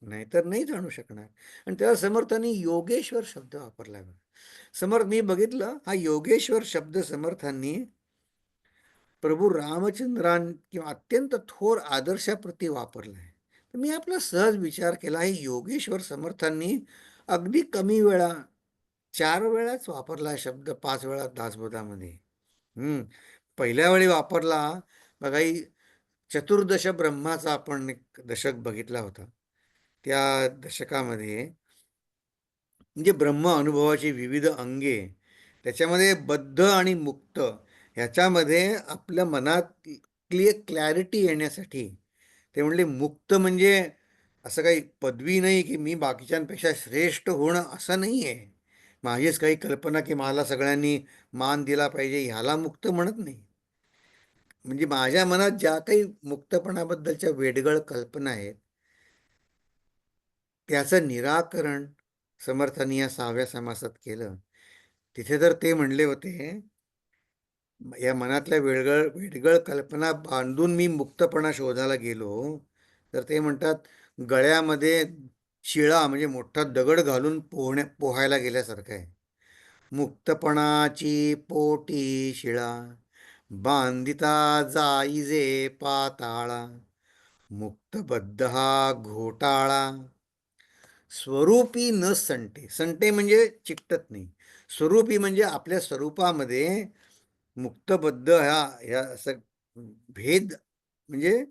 नाहीतर नाही जाणू शकणार. आणि त्याला समर्थांनी योगेश्वर शब्द वापरला. समर्थ मी बघितलं, हा योगेश्वर शब्द समर्थांनी प्रभू रामचंद्रां किंवा अत्यंत थोर आदर्शाप्रती वापरला आहे. तर मी आपला सहज विचार केला, हे योगेश्वर समर्थांनी अगदी कमी वेळा 4 वेळाच वापरला शब्द, 5 वेळा दासबोधामध्ये. पहिल्या वेळी वापरला बघा, चतुर्दश ब्रह्माचा आपण एक दशक बघितला होता. त्या दशकामध्ये म्हणजे ब्रह्म अनुभवाची विविध अंगे, त्याच्यामध्ये बद्ध आणि मुक्त ह्याच्यामध्ये आपल्या मनात क्लॅरिटी येण्यासाठी ते म्हणले, मुक्त म्हणजे असं काही पदवी नाही की मी बाकीच्यांपेक्षा श्रेष्ठ होणं, असं नाही आहे. माझीच काही कल्पना की मला सगळ्यांनी मान दिला पाहिजे ह्याला मुक्त म्हणत नाही. म्हणजे माझ्या मनात ज्या काही मुक्तपणाबद्दलच्या वेडगळ कल्पना आहेत त्याचं निराकरण समर्थांनी या 6व्या समासात केलं. तिथे तर ते म्हणले होते, या मनातल्या वेडगळ कल्पना बांधून मी मुक्तपणा शोधायला गेलो, तर ते म्हणतात गळ्यामध्ये शिळा म्हणजे मोठा दगड घालून पोहायला गेल्यासारखं आहे. मुक्तपणाची पोटी शिळा बांधिता जाईजे पाताळा, मुक्तबद्ध हा घोटाळा, स्वरूपी न संटे. संटे म्हणजे चिकटत नाही. स्वरूपी म्हणजे आपल्या स्वरूपामध्ये मुक्तबद्ध ह्या असं भेद म्हणजे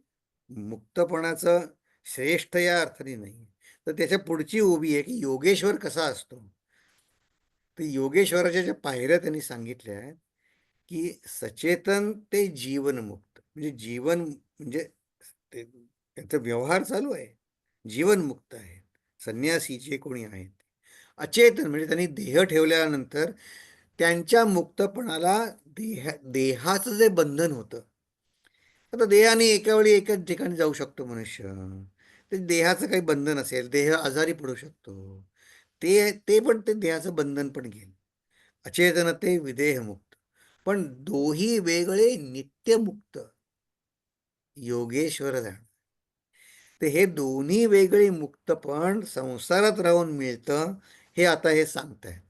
मुक्तपणाचं श्रेष्ठ या अर्थाने नाही. तर त्याच्या पुढची उभी आहे की योगेश्वर कसा असतो. तर योगेश्वराच्या ज्या पायऱ्या त्यांनी सांगितल्या आहेत की सचेतन ते जीवनमुक्त, म्हणजे जीवन म्हणजे ते त्यांचा व्यवहार चालू आहे, जीवनमुक्त आहे. संन्यासी जे कोणी आहेत अचेतन म्हणजे त्यांनी देह ठेवल्यानंतर त्यांच्या मुक्तपणाला देहाचं जे बंधन होतं. आता देहाने एका वेळी एकाच ठिकाणी जाऊ शकतो मनुष्य, ते देहाचं काही बंधन असेल, देह आजारी पडू शकतो, ते ते पण ते देहाचं बंधन पण घेईल. अचेतन ते विदेहमुक्त. पण दोही वेगळे नित्यमुक्त योगेश्वर जाण. ते हे दोन्ही वेगळे मुक्तपण संसारात राहून मिळतं, हे आता हे सांगतायत.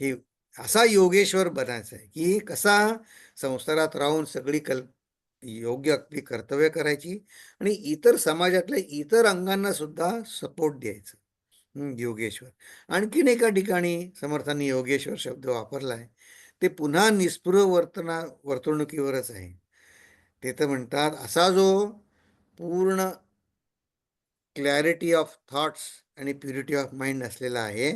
हे असा योगेश्वर बनायचा आहे की कसा संसारात राहून सगळी योग्य आपली कर्तव्य करायची आणि इतर समाजातल्या इतर अंगांना सुद्धा सपोर्ट द्यायचं. योगेश्वर. आणखीन एका ठिकाणी समर्थांनी योगेश्वर शब्द वापरलाय, ते पुन्हा निस्पृह वर्तणुकीवरच आहे. ते तर म्हणतात असा जो पूर्ण क्लॅरिटी ऑफ थॉट्स आणि प्युरिटी ऑफ माइंड असलेला आहे,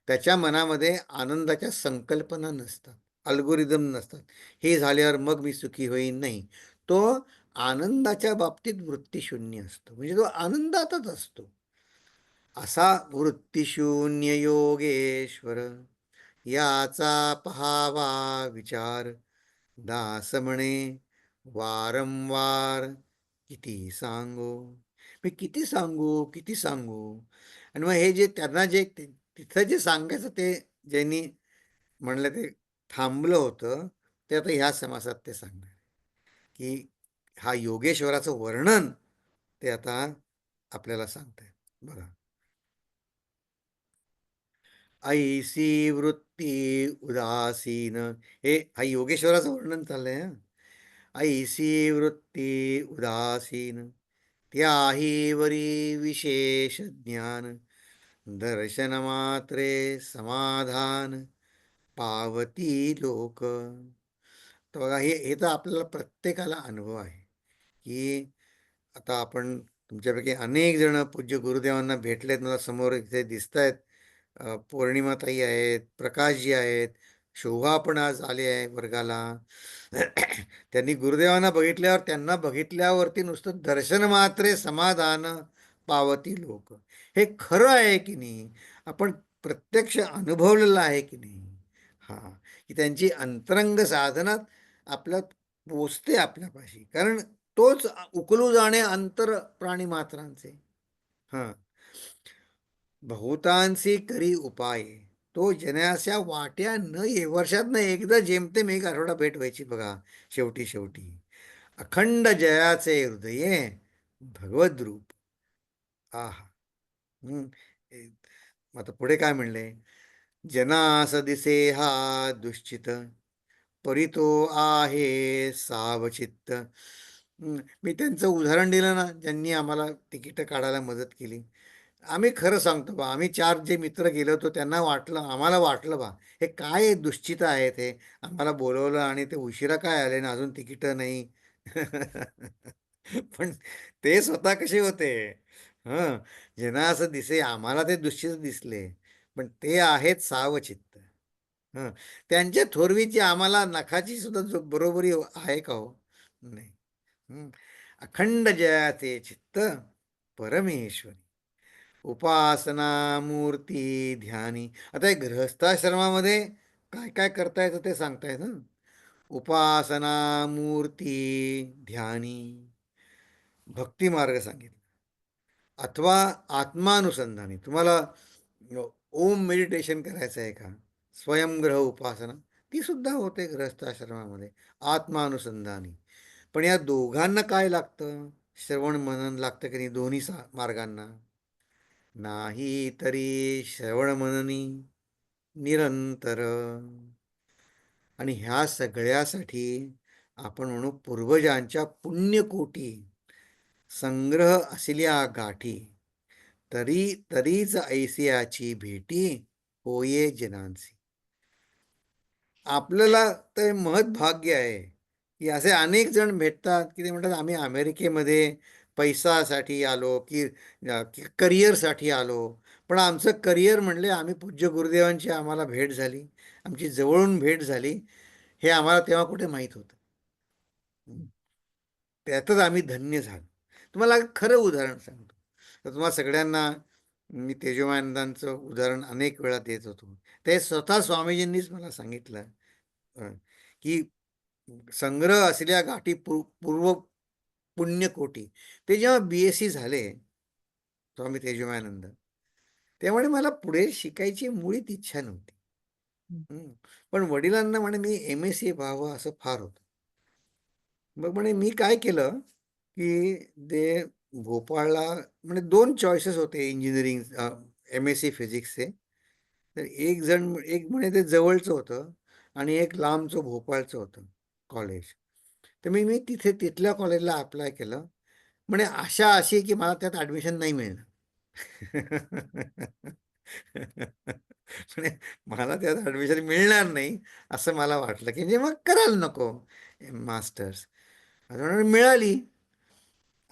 त्याच्या मनामध्ये आनंदाच्या संकल्पना नसतात, अल्गोरिदम नसतात. हे झाल्यावर मग मी सुखी होईन, नाही. तो आनंदाच्या बाबतीत वृत्तीशून्य असतो, म्हणजे तो आनंदातच असतो. असा वृत्तीशून्य योगेश्वर याचा पहावा विचार, दास म्हणे वारंवार किती सांगू. मी किती सांगू किती सांगू. आणि मग हे जे त्यांना जे तिथं जे सांगायचं ते ज्यांनी म्हणलं ते थांबलं होतं, ते आता ह्या समासात ते सांगणार की हा योगेश्वराचं वर्णन ते आता आपल्याला सांगतायत. बघा, ऐसी वृत्ती उदासीन, हे हा योगेश्वराचं वर्णन चाललंय. ऐसी वृत्ती उदासीन त्याही वरी विशेष ज्ञान, दर्शन मात्रे समाधान पावती लोक. तर बघा, हे हे तर आपल्याला प्रत्येकाला अनुभव आहे की आता आपण तुमच्यापैकी अनेक जण पूज्य गुरुदेवांना भेटलेत, मला समोर इथे दिसत आहेत. पौर्णिमाताई आहेत, प्रकाशजी आहेत, शोभा पण आज आले आहे वर्गाला. त्यांनी गुरुदेवांना बघितल्यावर त्यांना बघितल्यावरती नुसतं दर्शन मात्रे समाधान पावती लोक. हे खरं आहे की नाही, आपण प्रत्यक्ष अनुभवलेलं आहे की नाही. हा, की त्यांची अंतरंग साधनात आपल्यात पोचते आपल्यापाशी, कारण तोच उकलू जाणे अंतर प्राणी मात्रांचे. हा, बहुतांशी करी उपाय तो जनाच्या वाट्या न ये. वर्षात न एकदा जेमतेम एक आठवडा भेट व्हायची बघा. शेवटी शेवटी अखंड जयाचे हृदये भगवद रूप. आहा. हम्म. आता पुढे काय म्हणले, जनास दिसे हा दुश्चित परितो आहे सावचित्त. मी त्यांचं उदाहरण दिलं ना, ज्यांनी आम्हाला तिकीट काढायला मदत केली. आम्ही खरं सांगतो बा, आम्ही चार जे मित्र गेलो होतो त्यांना वाटलं, आम्हाला वाटलं बा, हे काय दुश्चित आहे ते. आम्हाला बोलवलं आणि ते उशिरा काय आले ना, अजून तिकीट नाही. पण ते स्वतः कसे होते. हं, ज्यांना असं दिसे, आम्हाला ते दुश्चित दिसले, पण ते आहेत सावचित्त. हं, त्यांच्या थोरवीची आम्हाला नखाची सुद्धा बरोबरी आहे का हो? नाही. हं, अखंड जयाचे चित्त परमेश्वरी उपासना मूर्ती ध्यानी. आता एक गृहस्थाश्रमामध्ये काय काय करता येतं ते सांगतायत ना. उपासना मूर्ती ध्यानी भक्ती मार्ग सांगितला. अथवा आत्मानुसंधानी तुम्हाला ओम मेडिटेशन करायचं आहे का, स्वयंग्रह उपासना, ती सुद्धा होते गृहस्थाश्रमामध्ये आत्मानुसंधानी. पण या दोघांना काय लागतं? श्रवण मनन लागतं की नाही दोन्ही मार्गांना? नाही तरी श्रवण मननी निरंतर. आणि ह्या सगळ्यासाठी आपण म्हणू पूर्वजांच्या पुण्यकोटी संग्रह असल्या गाठी, तरी तरीच ऐसियाची भेटी होये जनांसी. आपल्याला ते महत् भाग्य आहे की असे अनेक जण भेटतात की ते म्हणतात आम्ही अमेरिकेमध्ये पैसासाठी आलो की करिअरसाठी आलो. पण आमचं करिअर म्हणले आम्ही पूज्य गुरुदेवांची आम्हाला भेट झाली, आमची जवळून भेट झाली, हे आम्हाला तेव्हा कुठे माहीत होतं. त्यातच आम्ही धन्य झालो. तुम्हाला खरं उदाहरण सांगतो. तर तुम्हाला सगळ्यांना मी तेजोमानंदांचं उदाहरण अनेक वेळा देत होतो. ते स्वतः स्वामीजींनीच मला सांगितलं की संग्रह असलेल्या गाठी पूर्व पुण्यकोटी. ते जेव्हा BSc झाले स्वामी तेजोमानंद, त्यामुळे मला पुढे शिकायची मुळीच इच्छा नव्हती. पण वडिलांना म्हणे मी MSc व्हावं असं फार होतं. मग म्हणे मी काय केलं की ते भोपाळला म्हणजे 2 चॉईसेस होते इंजिनिअरिंग MSc फिजिक्सचे. तर एक म्हणे ते जवळचं होतं आणि एक लांबचं भोपाळचं होतं कॉलेज. तर मी मी तिथल्या कॉलेजला अप्लाय केलं. म्हणे आशा अशी की मला त्यात ॲडमिशन नाही मिळणार. म्हणे मला त्यात ॲडमिशन मिळणार नाही असं मला वाटलं की म्हणजे मग करायला नको मास्टर्स. मिळाली.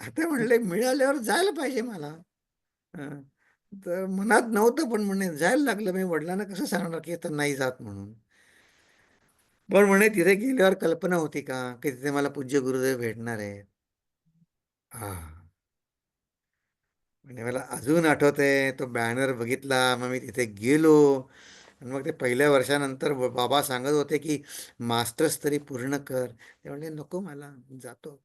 आता म्हणले मिळाल्यावर जायला पाहिजे मला. हं. तर मनात नव्हतं पण म्हणे जायला लागलं. मी वडिलांना कसं सांगणार की आता नाही जात म्हणून. पण म्हणे तिथे गेल्यावर कल्पना होती का की तिथे मला पूज्य गुरुदेव भेटणार आहेत. हा, म्हणजे मला अजून आठवतंय तो बॅनर बघितला, मग मी तिथे गेलो आणि मग ते पहिल्या वर्षानंतर बाबा सांगत होते की मास्टर्स तरी पूर्ण कर. ते म्हणले नको मला, जातो.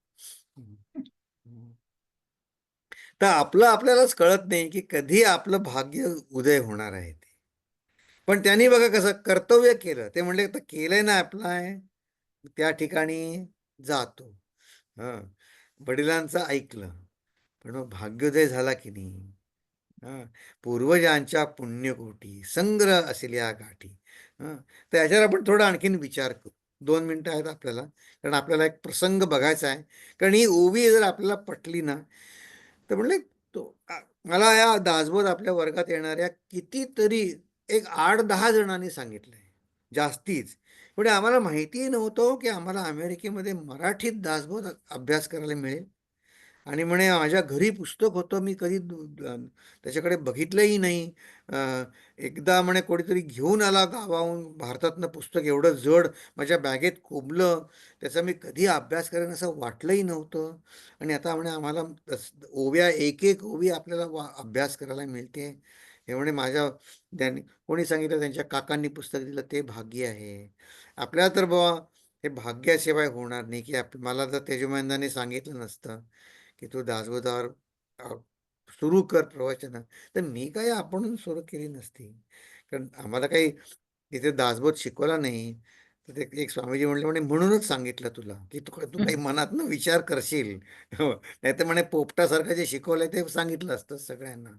तर आपलं आपल्यालाच कळत नाही की कधी आपलं भाग्य उदय होणार आहे ते. पण त्यांनी बघा कसं कर्तव्य केलं. ते म्हणले तर केलंय ना अप्लाय, त्या ठिकाणी जातो. हं. वडिलांचं ऐकलं. पण मग भाग्योदय झाला की नाही. हं. पूर्वजांच्या पुण्यकोटी संग्रह असलेल्या गाठी. हं. तर याच्यावर आपण थोडा आणखीन विचार करू. 2 मिनिटं आहेत आपल्याला, कारण आपल्याला एक प्रसंग बघायचा आहे. कारण ही ओवी जर आपल्याला पटली ना, तर म्हणले तो मला या दासबोध आपल्या वर्गात येणाऱ्या कितीतरी एक 8-10 जणांनी सांगितलंय, जास्तीच. पण आम्हाला माहितीही नव्हतं की आम्हाला अमेरिकेमध्ये मराठीत दासबोध अभ्यास करायला मिळेल. आणि म्हणे माझ्या घरी पुस्तक होतं, मी कधी त्याच्याकडे बघितलंही नाही. एकदा म्हणे कोणीतरी घेऊन आला गावाहून भारतातनं पुस्तक, एवढं जड माझ्या बॅगेत कोंबलं. त्याचा मी कधी अभ्यास करेन असं वाटलंही नव्हतं. आणि आता म्हणे आम्हाला ओव्या एक एक ओवी आपल्याला अभ्यास करायला मिळते. हे म्हणे त्यांनी कोणी सांगितलं त्यांच्या काकांनी पुस्तक दिलं ते भाग्य आहे. आपल्याला तर बाबा हे भाग्याशिवाय होणार नाही की मला जर तेजोमंदाने सांगितलं नसतं की तू दासबोधावर सुरू कर प्रवचन, तर मी काय आपण सुरू केली नसती. कारण आम्हाला काही तिथे दासबोध शिकवला नाही. तर ते एक स्वामीजी म्हणे म्हणूनच सांगितलं तुला की तू काही मनातनं विचार करशील. हो, नाही तर म्हणे पोपटासारखं जे शिकवलंय ते सांगितलं असतं सगळ्यांना.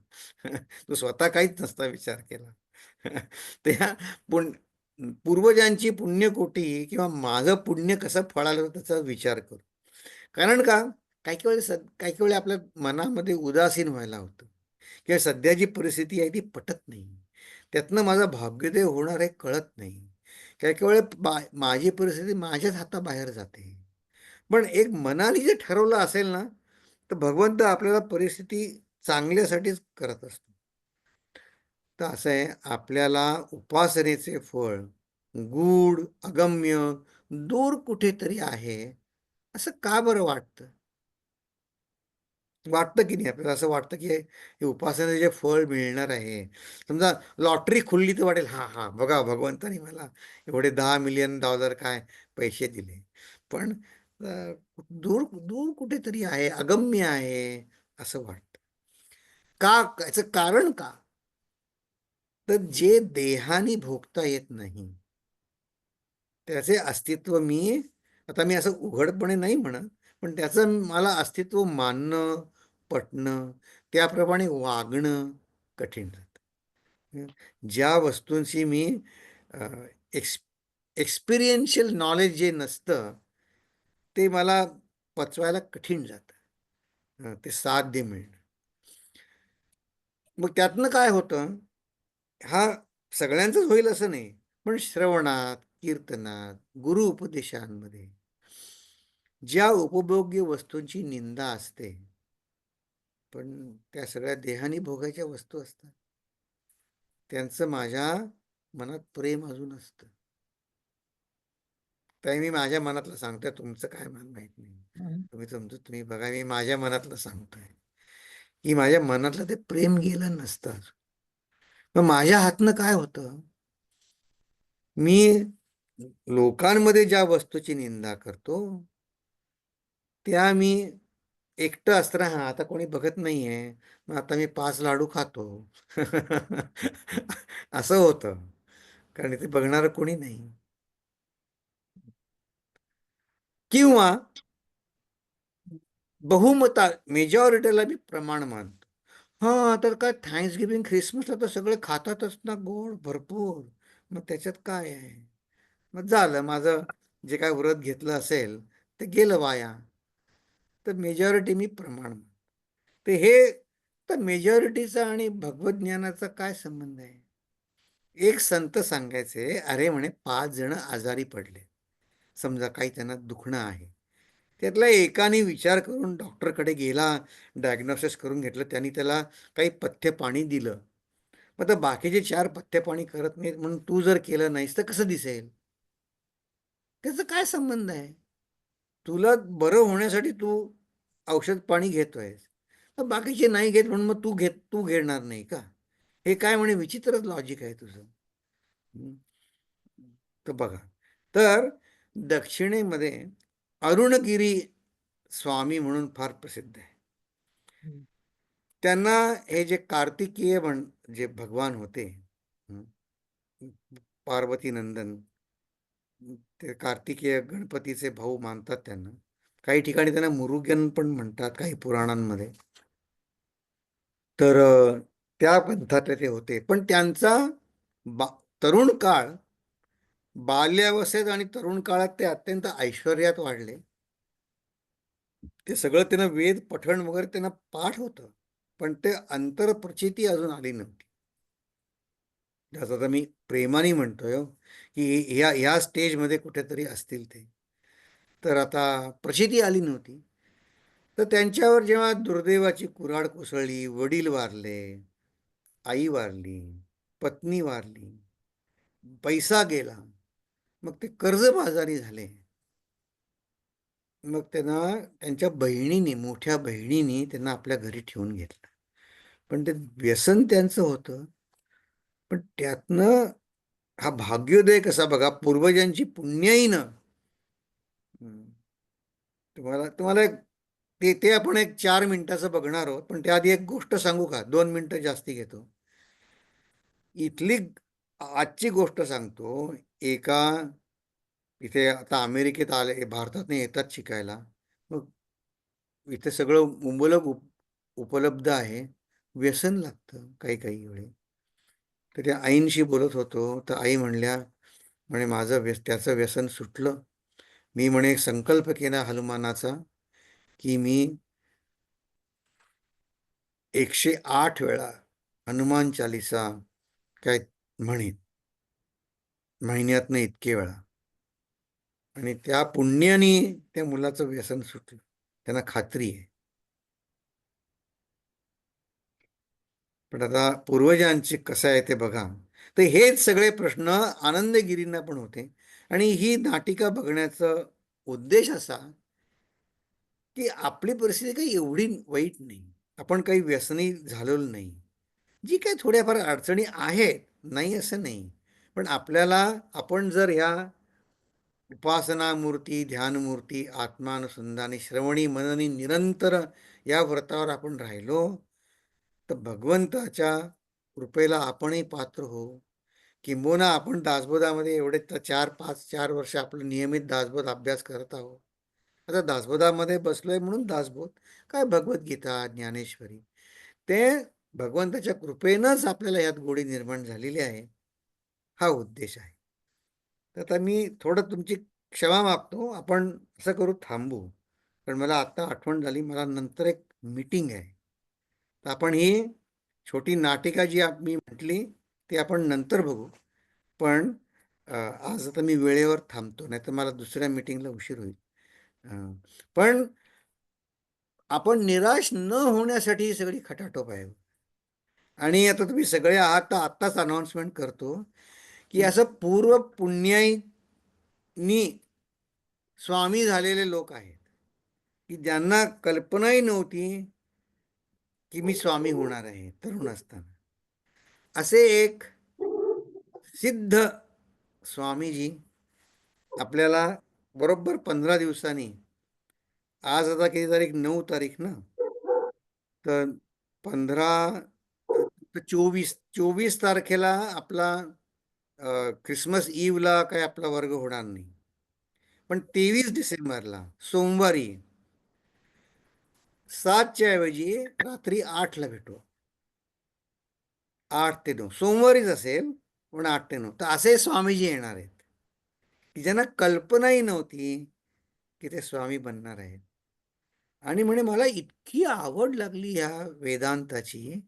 तू स्वतः काहीच नसता विचार केला. त्या पूर्वजांची पुण्यकोटी किंवा माझं पुण्य कसं फळालं त्याचा विचार करू. कारण का काही काही वेळेस काही काही वेळी आपल्या मनामध्ये उदासीन व्हायला होतं किंवा सध्या जी परिस्थिती आहे ती पटत नाही, त्यातनं माझा भाग्योदय होणार आहे कळत नाही. काही काही वेळेस माझी परिस्थिती माझ्याच हाताबाहेर जाते. पण एक मनाने जे ठरवलं असेल ना, तर भगवंत आपल्याला परिस्थिती चांगल्यासाठीच करत असतो. तर असं आहे, आपल्याला उपासनेचे फळ गूढ अगम्य दूर कुठेतरी आहे असं का बरं वाटतं? वाटतं की नाही आपल्याला? असं वाटतं की हे उपासनेचे जे फळ मिळणार आहे, समजा लॉटरी खुलली तर वाटेल हा हा बघा भगवंतानी मला एवढे $10 मिलियन काय पैसे दिले. पण दूर दूर कुठेतरी आहे, अगम्य आहे असं वाटतं. का? याचं कारण का? तर जे देहाने भोगता येत नाही त्याचे अस्तित्व आता मी असं उघडपणे नाही म्हणत, पण त्याचं मला अस्तित्व मानणं, पटणं, त्याप्रमाणे वागणं कठीण जातं. ज्या वस्तूंची मी एक्स एक्सपिरियन्शियल नॉलेज जे नसतं ते मला पचवायला कठीण जातं, ते साध्य मिळणं. मग त्यातनं काय होतं, हा सगळ्यांचंच होईल असं नाही, पण श्रवणात, कीर्तनात, गुरु उपदेशांमध्ये ज्या उपभोग्य वस्तूंची निंदा असते, पण त्या सगळ्या देहाने भोगायच्या वस्तू असतात, त्यांचं माझ्या मनात प्रेम अजून असतं. ताई मी माझ्या मनातलं सांगतोय, तुमचं काय मन माहित नाही. तुम्ही बघा, मी माझ्या मनातलं सांगतोय की माझ्या मनातलं ते प्रेम गेलं नसतं. मग माझ्या हातनं काय होतं, मी लोकांमध्ये ज्या वस्तूची निंदा करतो त्या मी एकटं असताना, हा आता कोणी बघत नाहीये, मग आता मी 5 लाडू खातो. असं होतं, कारण ते बघणार कोणी नाही. किंवा मेजॉरिटीला मी प्रमाण मानतो. हा तर काय, थँक्स गिव्हिंग ख्रिसमसला तर सगळे खातातच ना गोड भरपूर, मग त्याच्यात काय आहे, मग झालं माझं जे काय व्रत घेतलं असेल ते गेलं वाया. तर मेजॉरिटी मी प्रमाण, ते हे, तर मेजॉरिटीचा आणि भगवत ज्ञानाचा काय संबंध आहे? एक संत सांगायचे, अरे म्हणे 5 जण आजारी पडले, समजा काही त्यांना दुखणं आहे, त्यातल्या एकाने विचार करून डॉक्टरकडे गेला, डायग्नोसिस करून घेतलं, त्यांनी त्याला काही पथ्य पाणी दिलं. मग तर बाकीचे 4 पथ्य पाणी करत नाहीत म्हणून तू जर केलं नाहीस तर कसं दिसेल? त्याचा काय संबंध आहे? तुला बरं होण्यासाठी तू औषध पाणी घेतोयस, तर बाकीचे नाही घेत म्हणून मग तू घेणार नाही का? हे काय म्हणे विचित्रच लॉजिक आहे तुझं. तर बघा, तर दक्षिणेमध्ये अरुणगिरी स्वामी म्हणून फार प्रसिद्ध आहे. त्यांना हे जे कार्तिकीय जे भगवान होते, पार्वती नंदन, ते कार्तिकेय गणपतीचे भाऊ मानतात त्यांना. काही ठिकाणी त्यांना मुरुगन पण म्हणतात, काही पुराणांमध्ये. तर त्या पंथातले ते होते, पण त्यांचा बा तरुण काळ, बाल्यावस्थेत आणि तरुण काळात ते अत्यंत ऐश्वर्यात वाढले. ते सगळं त्यांना वेद पठण वगैरे त्यांना पाठ होतं, पण ते अंतरप्रचिती अजून आली नव्हती. जसं आता मी प्रेमाने म्हणतोय की ह्या स्टेजमध्ये कुठेतरी असतील ते, तर आता प्रचिती आली नव्हती. तर त्यांच्यावर जेव्हा दुर्दैवाची कुऱ्हाड कोसळली, वडील वारले, आई वारली, पत्नी वारली, पैसा गेला, मग ते कर्जबाजारी झाले. मग त्यांना त्यांच्या मोठ्या बहिणीने त्यांना आपल्या घरी ठेवून घेतलं. पण ते व्यसन त्यांचं होतं, पण त्यातनं हा भाग्योदय कसा बघा, पूर्वजांची पुण्याईनं. तुम्हाला तुम्हाला ते ते आपण एक 4 मिनिटाचं बघणार आहोत, पण त्याआधी एक गोष्ट सांगू का? 2 मिनिटं जास्ती घेतो. इथली आजची गोष्ट सांगतो. एका इथे आता अमेरिकेत आले, भारतात येतात शिकायला, मग इथे सगळं मुबलक उपलब्ध आहे, व्यसन लागतं काही काही वेळे. तर त्या आईंशी बोलत होतो, तर आई म्हणल्या, म्हणे त्याचं व्यसन सुटलं. मी म्हणे संकल्प केला हनुमानाचा की मी 108 वेळा हनुमान चालिसा काय म्हणेन महिन्यातनं इतके वेळा, आणि त्या पुण्याने त्या मुलाचं व्यसन सुटलं, त्यांना खात्री आहे. पण आता पूर्वजांचे कसं आहे ते बघा. तर हेच सगळे प्रश्न आनंदगिरींना पण होते, आणि ही नाटिका बघण्याचा उद्देश असा की आपली परिस्थिती काही एवढी वाईट नाही, आपण काही व्यसनी झालेलो नाही. जी काही थोड्याफार अडचणी आहेत, नाही असं नाही, पण आपल्याला, आपण जर ह्या उपासना मूर्ती, ध्यानमूर्ती, आत्मानुसंधानी, श्रवणी मननी निरंतर या व्रतावर आपण राहिलो, तर भगवंताच्या कृपेला आपणही पात्र हो. किंबहुना आपण दासबोधामध्ये एवढे 4 वर्ष आपलं नियमित दासबोध अभ्यास करत आहोत. आता दासबोधामध्ये बसलोय म्हणून दासबोध काय, भगवद्गीता, ज्ञानेश्वरी, ते भगवंताच्या कृपेनंच आपल्याला यात गोडी निर्माण झालेली आहे, हा उद्देश आहे. तर आता मी थोडं तुमची क्षमा मागतो. आपण असं करू, थांबू, पण मला आत्ता आठवण झाली, मला नंतर एक मीटिंग आहे. तर आपण ही छोटी नाटिका जी मी म्हटली ती आपण नंतर बघू. पण आज आता मी वेळेवर थांबतो, नाही तर मला दुसऱ्या मीटिंगला उशीर होईल. पण आपण निराश न होण्यासाठी ही सगळी खटाटोप आहे. आणि आता तुम्ही सगळे आहात तर आत्ताच अनाऊन्समेंट करतो की असं पूर्व पुण्याईनी स्वामी झालेले लोक आहेत की ज्यांना कल्पनाही नव्हती की मी स्वामी होणार आहे तरुण असताना. असे एक सिद्ध स्वामीजी आपल्याला बरोबर 15 दिवसांनी, आज आता किती तारीख, 9 तारीख ना, तर 15, 24 तारखेला आपला ख्रिसमस ईवला काय आपला वर्ग होणार नाही, पण 23 डिसेंबरला सोमवारी 7च्या ऐवजी रात्री 8ला भेटू. 8 ते 9 सोमवारीच असेल, पण 8 ते 9. तर असे स्वामीजी येणार आहेत की ज्यांना कल्पनाही नव्हती की ते स्वामी बनणार आहेत. आणि म्हणे मला इतकी आवड लागली ह्या वेदांताची,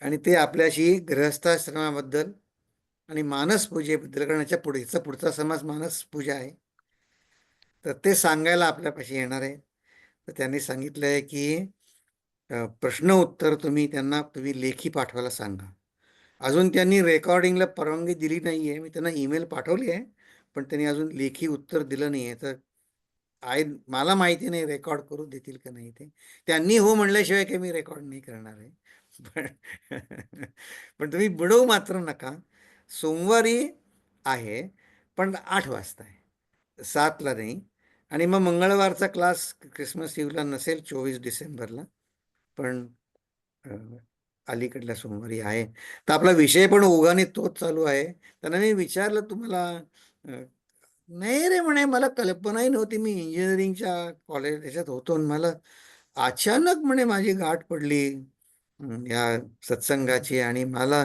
आणि ते आपल्याशी गृहस्थाश्रमाबद्दल आणि मानस पूजेबद्दल, कारण पुढचा समाज मानस पूजा आहे, तर ते सांगायला आपल्यापाशी येणार आहे. तर त्यांनी सांगितलं आहे की प्रश्न उत्तर तुम्ही लेखी पाठवायला सांगा. अजून त्यांनी रेकॉर्डिंगला परवानगी दिली नाही आहे. मी त्यांना ईमेल पाठवली आहे, पण त्यांनी अजून लेखी उत्तर दिलं नाही आहे. तर मला माहिती नाही रेकॉर्ड करू देतील का नाही ते. त्यांनी हो म्हणल्याशिवाय काही मी रेकॉर्ड नाही करणार आहे. पण पण तुम्ही बुडवू मात्र नका. सोमवारी आहे, पण 8 वाजता आहे, 7ला नाही. आणि मग मंगळवारचा क्लास ख्रिसमस इव्हला नसेल 24 डिसेंबरला, पण अलीकडल्या सोमवारी आहे. तर आपला विषय पण ओघाने तोच चालू आहे. त्यांना मी विचारलं, तुम्हाला नाही रे म्हणे, मला कल्पनाही नव्हती. मी इंजिनिअरिंगच्या कॉलेज याच्यात होतो आणि मला अचानक म्हणे माझी गाठ पडली या सत्संगाची. आणि मला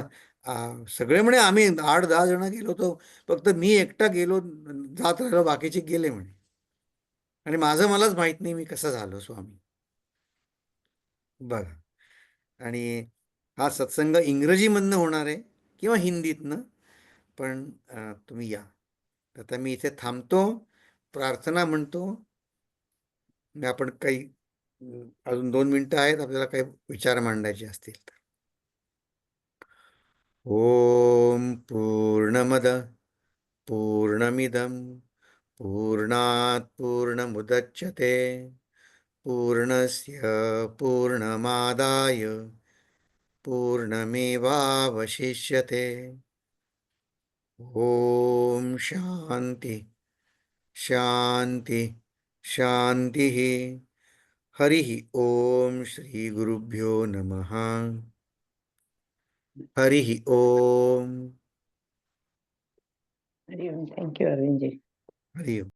सगळे म्हणे, आम्ही 8-10 जण गेलो होतो, फक्त मी एकटा गेलो, जात राहिलो, बाकीचे गेले म्हणे. आणि मलाच माहित नाही मी कसं झालो स्वामी. बघा. आणि हा सत्संग इंग्रजीमधनं होणार आहे किंवा हिंदीतनं, पण तुम्ही या. आता मी इथे थांबतो, प्रार्थना म्हणतो. आपण काही अजून 2 मिनिटं आहेत आपल्याला काही विचार मांडायचे असतील तर. ओम पूर्णमद पूर्णमिदम पूर्णात पूर्णमुदच्यते पूर्णस्य पूर्णमादाय पूर्णमेवावशिष्यते. ओम शांती शांती शांती. हरि ओम श्री गुरुभ्यो नमः. हरि ओम. हरिओम. थँक्यू अरविंदजी. हरि ओम.